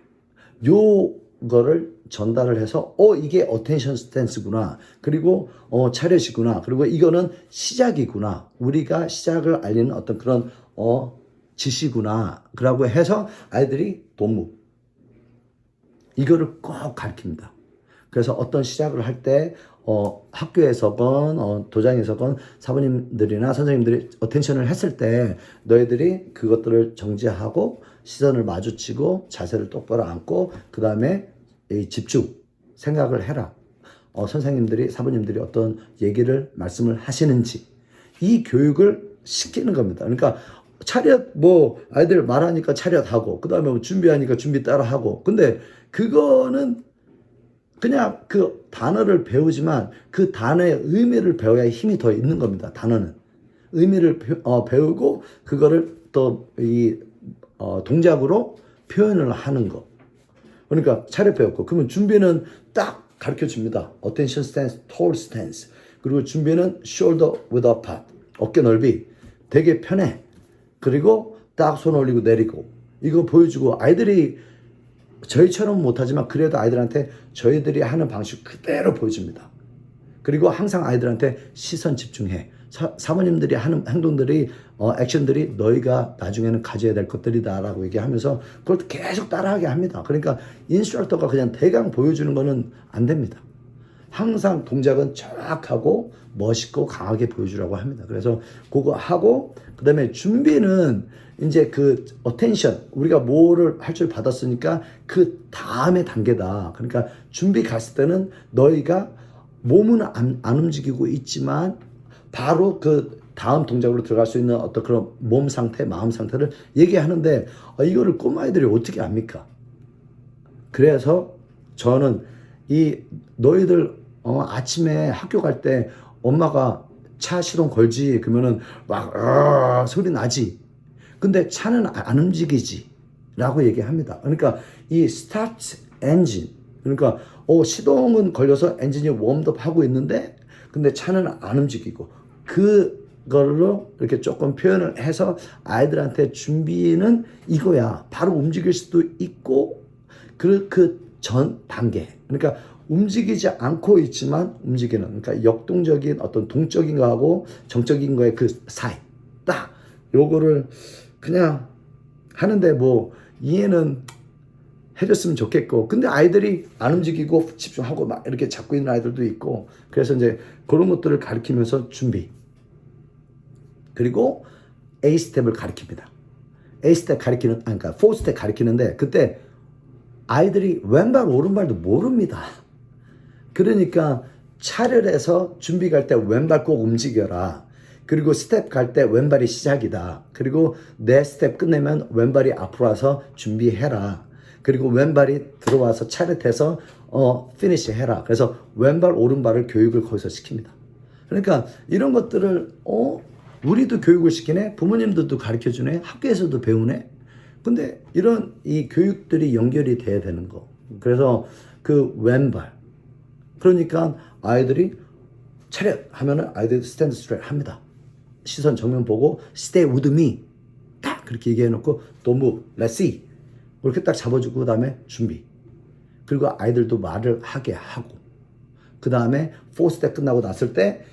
요거를 전달을 해서 이게 어텐션 스탠스구나 그리고 차렷이구나 그리고 이거는 시작이구나 우리가 시작을 알리는 어떤 그런 지시구나 그라고 해서 아이들이 도무 이거를 꼭 가르칩니다. 그래서 어떤 시작을 할 때 학교에서건 도장에서건 사부님들이나 선생님들이 어텐션을 했을 때 너희들이 그것들을 정지하고 시선을 마주치고 자세를 똑바로 앉고 그 다음에 집중 생각을 해라. 선생님들이 사부님들이 어떤 얘기를 말씀을 하시는지 이 교육을 시키는 겁니다. 그러니까 차렷 뭐 아이들 말하니까 차렷하고 그다음에 뭐 준비하니까 준비 따라하고 근데 그거는 그냥 그 단어를 배우지만 그 단어의 의미를 배워야 힘이 더 있는 겁니다. 단어는 의미를 배우고 그거를 또 이 동작으로 표현을 하는 거. 그러니까 차례 배웠고 그러면 준비는 딱 가르쳐 줍니다. Attention stance, tall stance. 그리고 준비는 shoulder width apart. 어깨 넓이 되게 편해. 그리고 딱 손 올리고 내리고 이거 보여주고 아이들이 저희처럼 못하지만 그래도 아이들한테 저희들이 하는 방식 그대로 보여줍니다. 그리고 항상 아이들한테 시선 집중해. 사모님들이 하는 행동들이 액션들이 너희가 나중에는 가져야 될 것들이다 라고 얘기하면서 그걸 계속 따라하게 합니다. 그러니까 인스트럭터가 그냥 대강 보여주는 거는 안 됩니다. 항상 동작은 정확하고 멋있고 강하게 보여주라고 합니다. 그래서 그거 하고 그 다음에 준비는 이제 그 어텐션 우리가 뭐를 할 줄 받았으니까 그 다음의 단계다. 그러니까 준비 갔을 때는 너희가 몸은 안 움직이고 있지만 바로 그 다음 동작으로 들어갈 수 있는 어떤 그런 몸 상태, 마음 상태를 얘기하는데 이거를 꼬마애들이 어떻게 압니까? 그래서 저는 이 너희들 아침에 학교 갈 때 엄마가 차 시동 걸지 그러면은 막 소리 나지. 근데 차는 안 움직이지 라고 얘기합니다. 그러니까 이 start engine 그러니까 시동은 걸려서 엔진이 웜업 하고 있는데 근데 차는 안 움직이고 그걸로 이렇게 조금 표현을 해서 아이들한테 준비는 이거야. 바로 움직일 수도 있고 그 전 단계 그러니까 움직이지 않고 있지만 움직이는 그러니까 역동적인 어떤 동적인 거하고 정적인 거의 그 사이 딱 요거를 그냥 하는데 뭐 이해는 해줬으면 좋겠고 근데 아이들이 안 움직이고 집중하고 막 이렇게 잡고 있는 아이들도 있고 그래서 이제 그런 것들을 가르치면서 준비 그리고 A 스텝을 가르칩니다. A 스텝 가르치는 그러니까 4 스텝 가르치는데 그때 아이들이 왼발 오른발도 모릅니다. 그러니까 차례해서 준비 갈 때 왼발 꼭 움직여라. 그리고 스텝 갈 때 왼발이 시작이다. 그리고 내 스텝 끝내면 왼발이 앞으로 와서 준비해라. 그리고 왼발이 들어와서 차례해서 피니시 해라. 그래서 왼발 오른발을 교육을 거기서 시킵니다. 그러니까 이런 것들을 우리도 교육을 시키네. 부모님들도 가르쳐주네. 학교에서도 배우네. 근데 이런 이 교육들이 연결이 돼야 되는 거. 그래서 그 왼발. 그러니까 아이들이 차렷 하면은 아이들이 스탠드 스트레이트 합니다. 시선 정면 보고 stay with me. 딱 그렇게 얘기해 놓고 don't move. Let's see. 그렇게 딱 잡아주고 그 다음에 준비. 그리고 아이들도 말을 하게 하고 그 다음에 4 스텝 끝나고 났을 때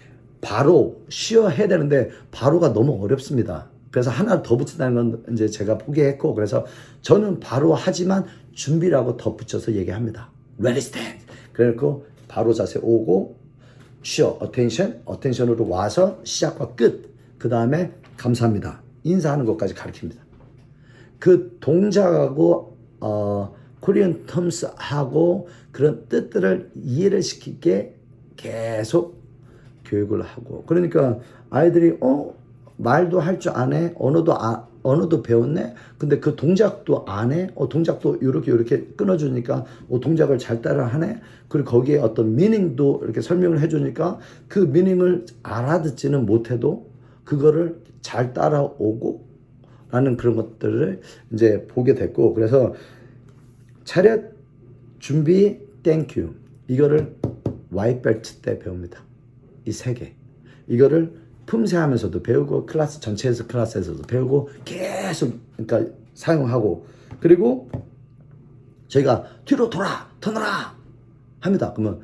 바로 쉬어 해야 되는데 바로가 너무 어렵습니다. 그래서 하나 더 붙인다는 건 이제 제가 포기했고 그래서 저는 바로 하지만 준비라고 덧붙여서 얘기합니다. Ready stand. 그래놓고 바로 자세 오고 쉬어 attention으로 와서 시작과 끝. 그 다음에 감사합니다. 인사하는 것까지 가르칩니다. 그 동작하고 코리안 텀스하고 그런 뜻들을 이해를 시키게 계속 교육을 하고 그러니까 아이들이 말도 할 줄 아네 언어도 배웠네 근데 그 동작도 안 해 동작도 이렇게 끊어주니까 동작을 잘 따라 하네 그리고 거기에 어떤 미닝도 이렇게 설명을 해주니까 그 미닝을 알아듣지는 못해도 그거를 잘 따라오고 라는 그런 것들을 이제 보게 됐고 그래서 차렷 준비 땡큐 이거를 화이트 벨트 때 배웁니다. 이 세 개 이거를 품새하면서도 배우고 클래스에서도 배우고 계속 그러니까 사용하고 그리고 저희가 뒤로 돌아 턴어라 합니다. 그러면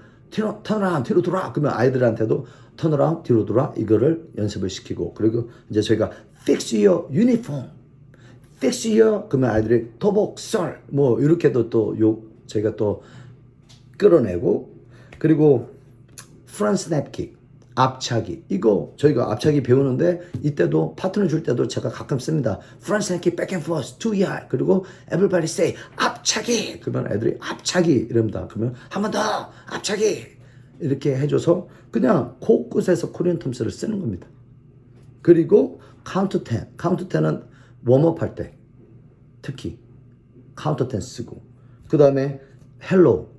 턴어라 뒤로 돌아 그러면 아이들한테도 턴어라 뒤로 돌아 이거를 연습을 시키고 그리고 이제 저희가 fix your uniform fix your 그러면 아이들이 토복 썰 뭐 이렇게도 또 저희가 또 끌어내고 그리고 front snap kick 앞차기. 이거 저희가 앞차기 배우는데 이때도 파트너 줄 때도 제가 가끔 씁니다. front side kick, back and forth, 2ER. 그리고 everybody say 앞차기. 그러면 애들이 앞차기 이럽니다. 그러면 한 번 더 앞차기 이렇게 해줘서 그냥 곳곳에서 코리안 텀스를 쓰는 겁니다. 그리고 카운트 10. 카운트 10은 웜업 할 때 특히 카운터 10 쓰고 그 다음에 헬로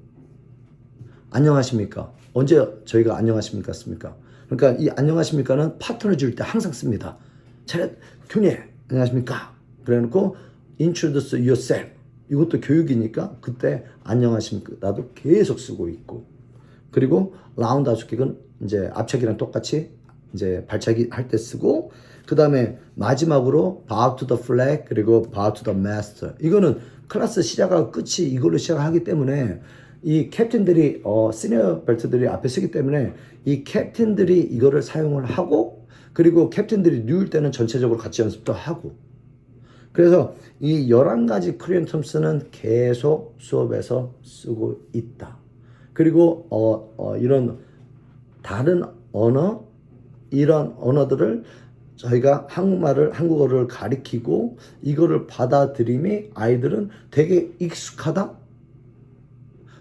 안녕하십니까. 언제 저희가 안녕하십니까 씁니까? 그러니까 이 안녕하십니까는 파트너 줄 때 항상 씁니다. 차렷 교님 안녕하십니까. 그래놓고 introduce yourself 이것도 교육이니까 그때 안녕하십니까 나도 계속 쓰고 있고 그리고 라운드 아웃킥은 이제 앞차기랑 똑같이 이제 발차기 할 때 쓰고 그 다음에 마지막으로 bow to the flag 그리고 bow to the master 이거는 클래스 시작하고 끝이 이걸로 시작하기 때문에 이 캡틴들이 시니어 벨트들이 앞에 쓰기 때문에 이 캡틴들이 이거를 사용을 하고 그리고 캡틴들이 누울 때는 전체적으로 같이 연습도 하고 그래서 이 11가지 코리안 텀스는 계속 수업에서 쓰고 있다. 그리고 이런 다른 언어 이런 언어들을 저희가 한국어를 가리키고 이거를 받아들임이 아이들은 되게 익숙하다?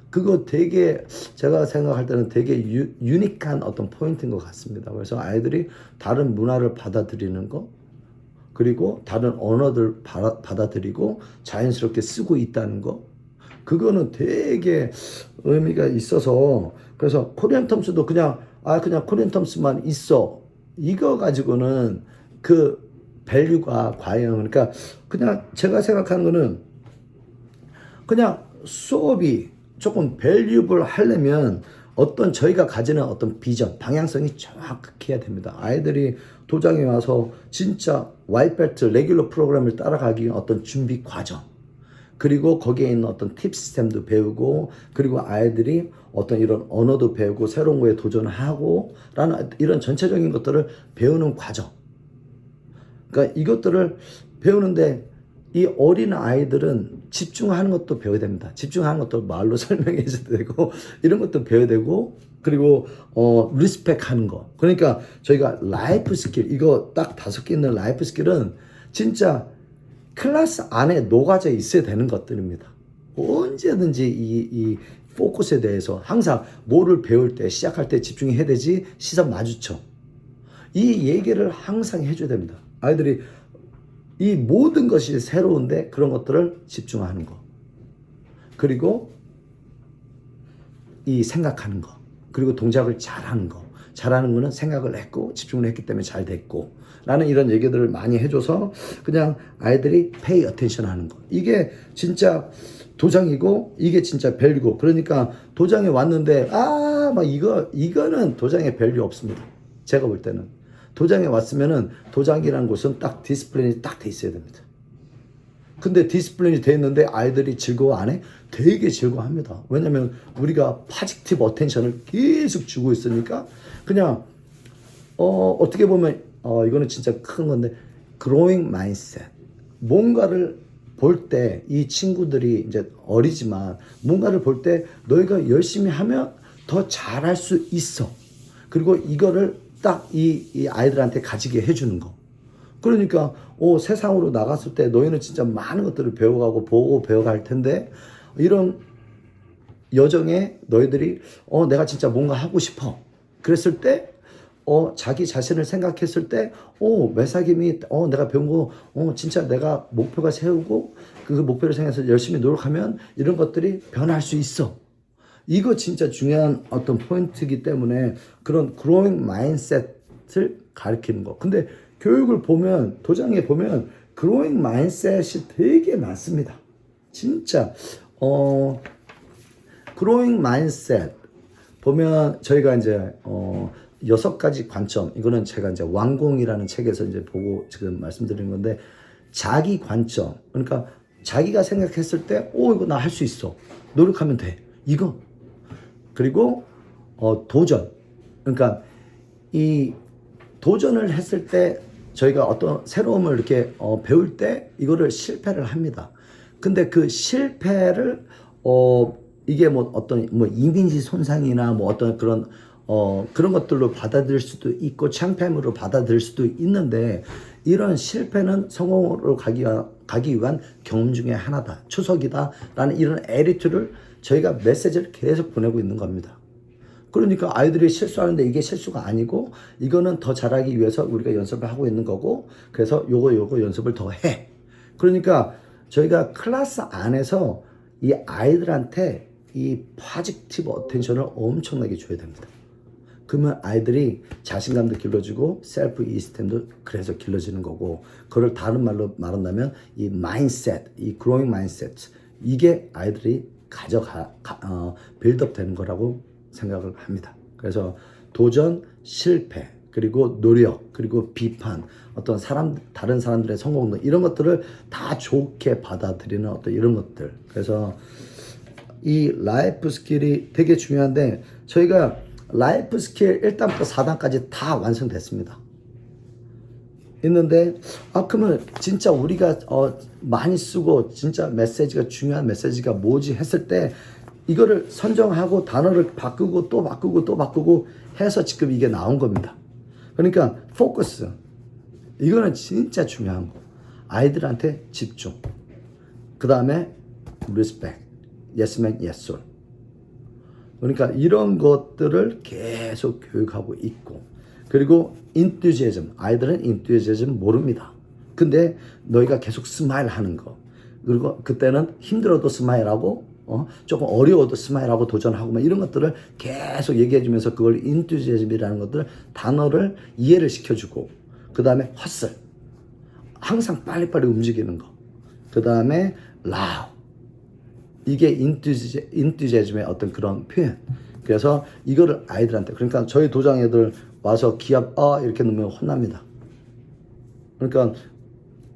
그거 되게 제가 생각할 때는 되게 유니크한 어떤 포인트인 것 같습니다. 그래서 아이들이 다른 문화를 받아들이는 거 그리고 다른 언어들 받아들이고 자연스럽게 쓰고 있다는 거 그거는 되게 의미가 있어서 그래서 코리안 텀스도 그냥 코리안 텀스만 있어 이거 가지고는 그 밸류가 과연 그러니까 그냥 제가 생각하는 거는 그냥 수업이 조금 밸류able 하려면 어떤 저희가 가지는 어떤 비전, 방향성이 정확해야 됩니다. 아이들이 도장에 와서 진짜 와이트벨트 레귤러 프로그램을 따라가기 위한 어떤 준비 과정 그리고 거기에 있는 어떤 팁 시스템도 배우고 그리고 아이들이 어떤 이런 언어도 배우고 새로운 거에 도전하고 라는 이런 전체적인 것들을 배우는 과정 그러니까 이것들을 배우는데 이 어린 아이들은 집중하는 것도 배워야 됩니다. 집중하는 것도 말로 설명해 줘도 되고 이런 것도 배워야 되고 그리고 리스펙 하는 거 그러니까 저희가 라이프 스킬 이거 딱 5개 있는 라이프 스킬은 진짜 클래스 안에 녹아져 있어야 되는 것들입니다. 언제든지 이 포커스에 대해서 항상 뭐를 배울 때 시작할 때 집중해야 되지 시선 마주쳐 이 얘기를 항상 해줘야 됩니다. 아이들이 이 모든 것이 새로운데 그런 것들을 집중하는 거 그리고 이 생각하는 거 그리고 동작을 잘하는 거 잘하는 거는 생각을 했고 집중을 했기 때문에 잘 됐고 라는 이런 얘기들을 많이 해줘서 그냥 아이들이 pay attention 하는 거 이게 진짜 도장이고 이게 진짜 밸류고 그러니까 도장에 왔는데 막 이거는 도장에 밸류 없습니다. 제가 볼 때는 도장에 왔으면은 도장이라는 곳은 딱 디스플레인이 딱 돼 있어야 됩니다. 근데 디스플레인이 돼 있는데 아이들이 즐거워 안 해? 되게 즐거워합니다. 왜냐면 우리가 포지티브 어텐션을 계속 주고 있으니까 그냥 어떻게 보면 이거는 진짜 큰 건데 growing mindset 뭔가를 볼 때 이 친구들이 이제 어리지만 뭔가를 볼 때 너희가 열심히 하면 더 잘할 수 있어. 그리고 이거를 딱 이 아이들한테 가지게 해주는 거. 그러니까 세상으로 나갔을 때 너희는 진짜 많은 것들을 배워가고 보고 배워갈 텐데 이런 여정에 너희들이 내가 진짜 뭔가 하고 싶어. 그랬을 때 자기 자신을 생각했을 때 매사김이 내가 배운 거 진짜 내가 목표가 세우고 그 목표를 생각해서 열심히 노력하면 이런 것들이 변할 수 있어. 이거 진짜 중요한 어떤 포인트이기 때문에 그런 growing mindset을 가르치는 거. 근데 교육을 보면 도장에 보면 growing mindset이 되게 많습니다. 진짜 growing mindset 보면 저희가 이제 6가지 관점 이거는 제가 이제 완공이라는 책에서 이제 보고 지금 말씀드리는 건데 자기 관점 그러니까 자기가 생각했을 때 이거 나 할 수 있어 노력하면 돼 이거 그리고 도전 그러니까 이 도전을 했을 때 저희가 어떤 새로움을 이렇게 배울 때 이거를 실패를 합니다. 근데 그 실패를 이게 뭐 어떤 이미지 손상이나 뭐 어떤 그런 그런 것들로 받아들일 수도 있고 창피함으로 받아들일 수도 있는데 이런 실패는 성공으로 가기 위한 경험 중에 하나다. 초석이다. 라는 이런 에리트를 저희가 메시지를 계속 보내고 있는 겁니다. 그러니까 아이들이 실수하는데 이게 실수가 아니고 이거는 더 잘하기 위해서 우리가 연습을 하고 있는 거고 그래서 요거 연습을 더 해. 그러니까 저희가 클래스 안에서 이 아이들한테 이 포지티브 어텐션을 엄청나게 줘야 됩니다. 그러면 아이들이 자신감도 길러지고 셀프 이스템도 그래서 길러지는 거고 그걸 다른 말로 말한다면 이 마인셋, 이 그로잉 마인셋 이게 아이들이 빌드업 되는 거라고 생각을 합니다. 그래서 도전, 실패, 그리고 노력, 그리고 비판, 어떤 다른 사람들의 성공 이런 것들을 다 좋게 받아들이는 어떤 이런 것들. 그래서 이 라이프 스킬이 되게 중요한데 저희가 라이프 스킬 1단부터 4단까지 다 완성됐습니다. 있는데 그러면 진짜 우리가 많이 쓰고 진짜 메시지가 중요한 메시지가 뭐지 했을 때 이거를 선정하고 단어를 바꾸고 또 바꾸고 또 바꾸고 해서 지금 이게 나온 겁니다. 그러니까 포커스 이거는 진짜 중요한 거. 아이들한테 집중. 그 다음에 리스펙트. Yes man, yes sir. 그러니까 이런 것들을 계속 교육하고 있고 그리고 enthusiasm. 아이들은 enthusiasm 모릅니다. 근데 너희가 계속 스마일 하는 거 그리고 그때는 힘들어도 스마일하고 조금 어려워도 스마일하고 도전하고 막 이런 것들을 계속 얘기해 주면서 그걸 enthusiasm이라는 것들 단어를 이해를 시켜주고 그 다음에 헛슬 항상 빨리빨리 움직이는 거 그 다음에 loud 이게 인투제즘의 어떤 그런 표현. 그래서 이거를 아이들한테 그러니까 저희 도장 애들 와서 기합 이렇게 넣으면 혼납니다. 그러니까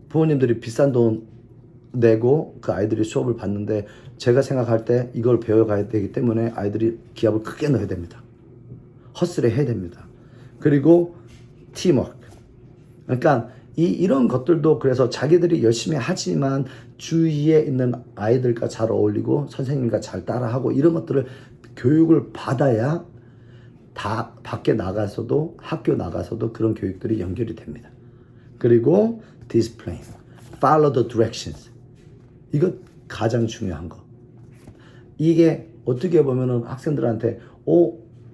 부모님들이 비싼 돈 내고 그 아이들이 수업을 받는데 제가 생각할 때 이걸 배워가야 되기 때문에 아이들이 기합을 크게 넣어야 됩니다. 헛스레 해야 됩니다. 그리고 팀워크. 그러니까 이런 것들도 그래서 자기들이 열심히 하지만 주위에 있는 아이들과 잘 어울리고 선생님과 잘 따라하고 이런 것들을 교육을 받아야 다 밖에 나가서도 학교 나가서도 그런 교육들이 연결이 됩니다. 그리고 discipline, follow the directions 이거 가장 중요한 거. 이게 어떻게 보면은 학생들한테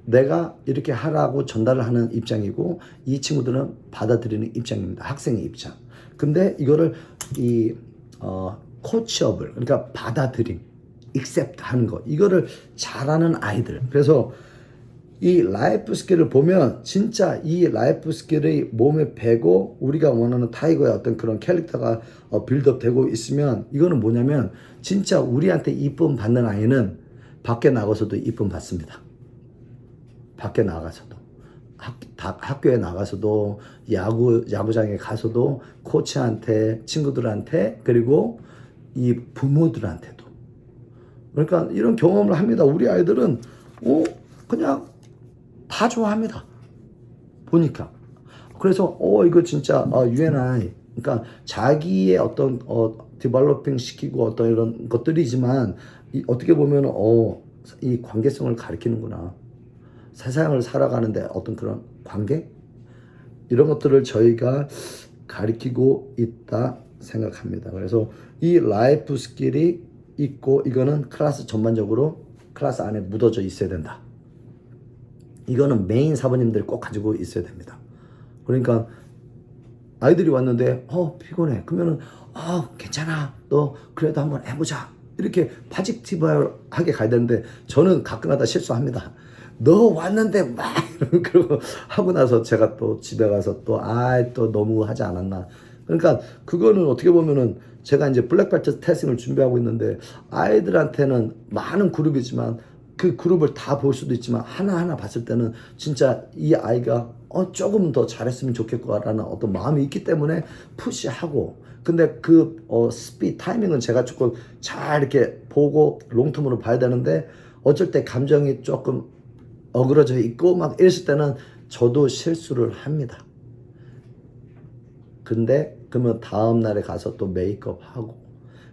내가 이렇게 하라고 전달을 하는 입장이고 이 친구들은 받아들이는 입장입니다. 학생의 입장. 근데 이거를 코치업을 그러니까 받아들임, accept 하는 거 이거를 잘하는 아이들. 그래서 이 라이프 스킬을 보면 진짜 이 라이프 스킬이 몸에 배고 우리가 원하는 타이거의 어떤 그런 캐릭터가 빌드업 되고 있으면 이거는 뭐냐면 진짜 우리한테 이쁨 받는 아이는 밖에 나가서도 이쁨 받습니다. 밖에 나가서도 학교에 나가서도 야구장에 가서도 코치한테 친구들한테 그리고 이 부모들한테도 그러니까 이런 경험을 합니다. 우리 아이들은 그냥 다 좋아합니다. 보니까 그래서 이거 진짜 UNI 그러니까 자기의 어떤 디벨로핑 시키고 어떤 이런 것들이지만 어떻게 보면 이 관계성을 가리키는구나. 세상을 살아가는데 어떤 그런 관계? 이런 것들을 저희가 가리키고 있다 생각합니다. 그래서 이 라이프 스킬이 있고 이거는 클래스 전반적으로 클래스 안에 묻어져 있어야 된다. 이거는 메인 사부님들 꼭 가지고 있어야 됩니다. 그러니까 아이들이 왔는데 피곤해. 그러면은 괜찮아. 너 그래도 한번 해보자. 이렇게 포지티브하게 가야 되는데 저는 가끔가다 실수합니다. 너 왔는데 막 그러고 하고 나서 제가 또 집에 가서 또 너무 하지 않았나. 그러니까 그거는 어떻게 보면은 제가 이제 블랙벨트 테스팅을 준비하고 있는데 아이들한테는 많은 그룹이지만 그 그룹을 다 볼 수도 있지만 하나하나 봤을 때는 진짜 이 아이가 조금 더 잘했으면 좋겠구나라는 어떤 마음이 있기 때문에 푸시하고 근데 그 스피드 타이밍은 제가 조금 잘 이렇게 보고 롱텀으로 봐야 되는데 어쩔 때 감정이 조금 어그러져 있고 막 이랬을 때는 저도 실수를 합니다. 근데 그러면 다음 날에 가서 또 메이크업 하고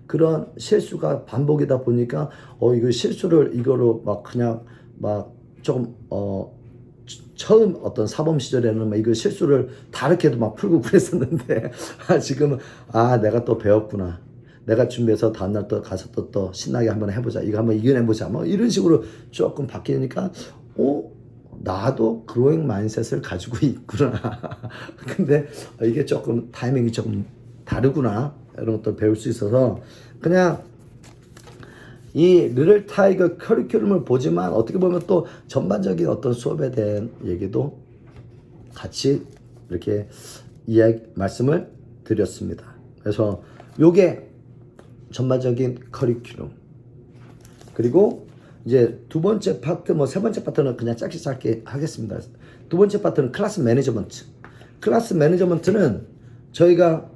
그런 실수가 반복이다 보니까 이거 실수를 이거로 막 그냥 막 조금 처음 어떤 사범 시절에는 막 이거 실수를 다르게도 막 풀고 그랬었는데 지금은 내가 또 배웠구나. 내가 준비해서 다음날 또 가서 또 신나게 한번 해보자. 이거 한번 이겨내보자. 뭐 이런 식으로 조금 바뀌니까 나도 그로잉 마인셋을 가지고 있구나. 근데 이게 조금 타이밍이 조금 다르구나. 이런 것들 배울 수 있어서 그냥 이 리틀 타이거 커리큘럼을 보지만 어떻게 보면 또 전반적인 어떤 수업에 대한 얘기도 같이 이렇게 말씀을 드렸습니다. 그래서 요게 전반적인 커리큘럼. 그리고 이제 두 번째 파트, 세 번째 파트는 그냥 짧게 하겠습니다. 두 번째 파트는 클래스 매니저먼트. 클래스 매니저먼트는 저희가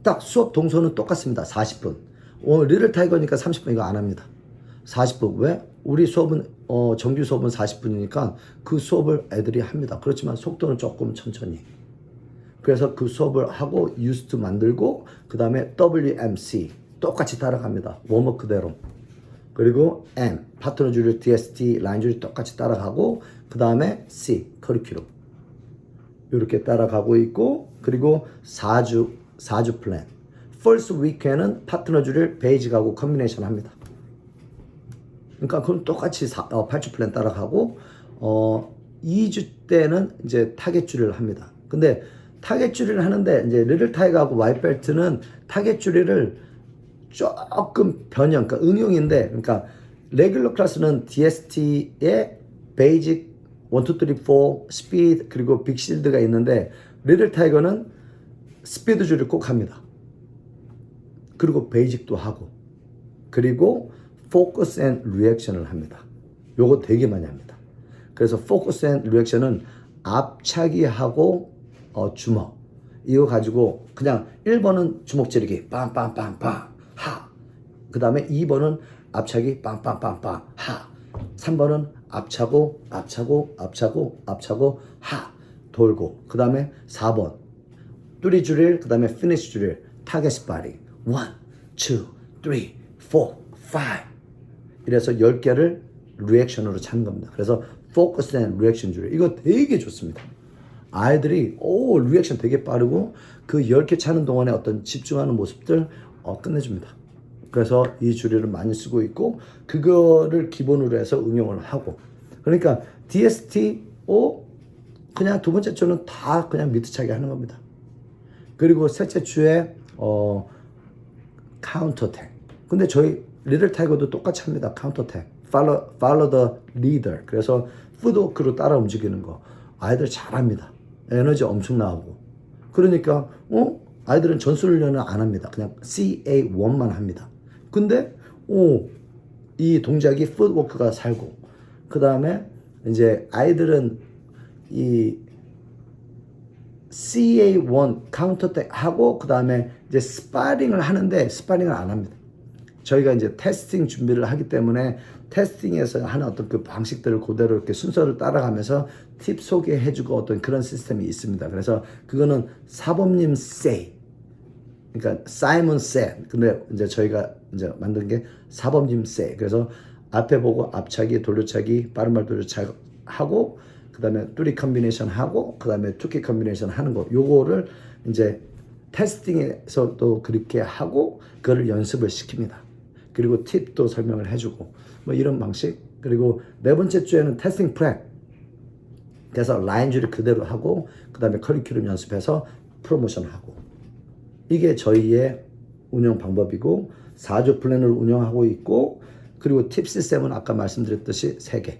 딱 수업 동선은 똑같습니다. 40분. 리틀 타이거니까 30분 이거 안 합니다. 40분. 왜? 우리 수업은 정규 수업은 40분이니까 그 수업을 애들이 합니다. 그렇지만 속도는 조금 천천히. 그래서 그 수업을 하고 used 만들고 그 다음에 WMC 똑같이 따라갑니다. 웜업 그대로. 그리고 M 파트너 줄을 DST 라인 줄을 똑같이 따라가고 그 다음에 C 커리큘럼 이렇게 따라가고 있고 그리고 4주 플랜. First week에는 파트너 줄을 베이직하고 컨비네이션 합니다. 그러니까 그럼 똑같이 8주 플랜 따라가고 2주 때는 이제 타겟 줄을 합니다. 근데 타겟 줄을 하는데 이제 리틀 타이거하고 와이트벨트는 타겟 줄을 조금 변형, 그러니까 응용인데, 그러니까 레귤러 클래스는 DST에 베이직 1, 2, 3, 4, 스피드 그리고 빅실드가 있는데 리틀 타이거는 스피드 줄을 꼭 합니다. 그리고 베이직도 하고 그리고 포커스 앤 리액션을 합니다. 요거 되게 많이 합니다. 그래서 포커스 앤 리액션은 앞차기하고 주먹 이거 가지고 그냥 1번은 주먹 찌르기 빵빵빵빵 하. 그 다음에 2번은 앞차기 빵빵빵빵 하. 3번은 앞차고 하. 돌고 그 다음에 4번 뚜리 줄일 그 다음에 피니시 줄일 타겟 스파링 1, 2, 3, 4, 5 이래서 10개를 리액션으로 차는 겁니다. 그래서 포커스 앤 리액션 줄일 이거 되게 좋습니다. 아이들이 리액션 되게 빠르고 그 10개 차는 동안에 어떤 집중하는 모습들 끝내줍니다. 그래서 이 줄을 많이 쓰고 있고 그거를 기본으로 해서 응용을 하고 그러니까 DST 그냥 두 번째 주는 다 그냥 미드차게 하는 겁니다. 그리고 셋째 주에 카운터택. 근데 저희 리틀 타이거도 똑같이 합니다. 카운터택. Follow the leader. 그래서 푸드워크로 따라 움직이는 거. 아이들 잘합니다. 에너지 엄청 나오고. 그러니까 아이들은 전술훈련을 안 합니다. 그냥 CA1만 합니다. 근데 이 동작이 푸드워크가 살고 그 다음에 이제 아이들은 이 CA1 카운터택 하고 그 다음에 이제 스파링을 하는데 스파링을 안 합니다. 저희가 이제 테스팅 준비를 하기 때문에 테스팅에서 하는 어떤 그 방식들을 그대로 이렇게 순서를 따라가면서 팁 소개해주고 어떤 그런 시스템이 있습니다. 그래서 그거는 사범님 say, 그러니까 사이먼 say. 근데 이제 저희가 이제 만든 게 사범님 say. 그래서 앞에 보고 앞차기, 돌려차기, 빠른 말 돌려차기 하고 그 다음에 뚜리 컨비네이션 하고 그 다음에 투키 컨비네이션 하는 거 요거를 이제 테스팅에서도 그렇게 하고 그거를 연습을 시킵니다. 그리고 팁도 설명을 해주고 뭐 이런 방식. 그리고 네 번째 주에는 테스팅 프랩. 그래서 라인 줄을 그대로 하고 그 다음에 커리큘럼 연습해서 프로모션 하고 이게 저희의 운영 방법이고 4주 플랜을 운영하고 있고 그리고 팁 시스템은 아까 말씀드렸듯이 3개.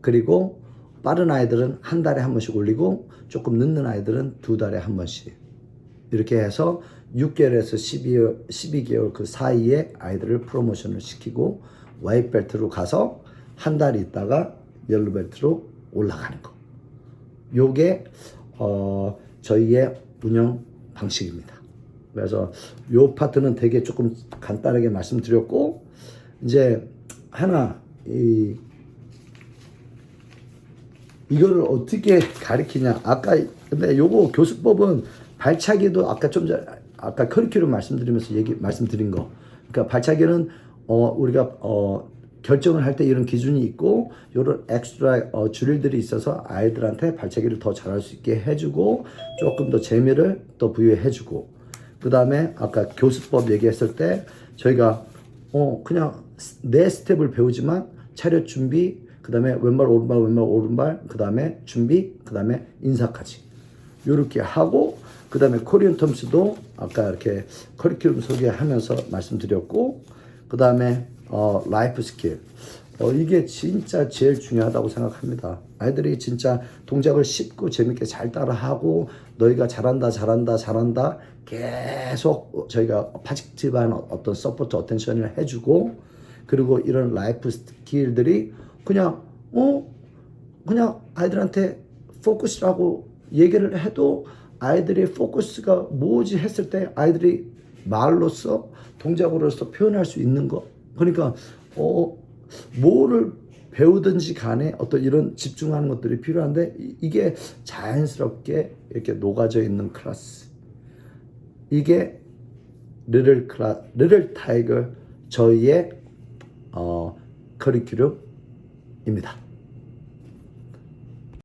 그리고 빠른 아이들은 한 달에 한 번씩 올리고 조금 늦는 아이들은 2달에 한 번씩 이렇게 해서 6개월에서 12개월 그 사이에 아이들을 프로모션을 시키고 화이트 벨트로 가서 한 달 있다가 옐로 벨트로 올라가는 거. 요게 저희의 운영 방식입니다. 그래서 요 파트는 되게 조금 간단하게 말씀드렸고 이제 하나 이거를 어떻게 가르치냐. 아까 근데 요거 교수법은 발차기도 아까 좀 전에 커리큘럼 말씀드리면서 말씀드린 거. 그러니까 발차기는 우리가 결정을 할 때 이런 기준이 있고 이런 엑스트라 줄일들이 있어서 아이들한테 발차기를 더 잘할 수 있게 해주고 조금 더 재미를 또 부여해주고 그 다음에 아까 교수법 얘기했을 때 저희가 그냥 네 스텝을 배우지만 차렷 준비 그 다음에 왼발 오른발 그 다음에 준비 그 다음에 인사까지 이렇게 하고 그 다음에 코리안 텀스도 아까 이렇게 커리큘럼 소개하면서 말씀드렸고 그 다음에 라이프 스킬 이게 진짜 제일 중요하다고 생각합니다. 아이들이 진짜 동작을 쉽고 재밌게 잘 따라하고 너희가 잘한다 계속 저희가 파지티브한 어떤 서포트 어텐션을 해주고 그리고 이런 라이프 스킬들이 그냥 아이들한테 포커스라고 얘기를 해도 아이들의 포커스가 뭐지 했을 때 아이들이 말로써 동작으로서 표현할 수 있는 거 그러니까 뭐를 배우든지 간에 어떤 이런 집중하는 것들이 필요한데 이게 자연스럽게 이렇게 녹아져 있는 클래스 이게 리틀 타이거 저희의 커리큘럼입니다.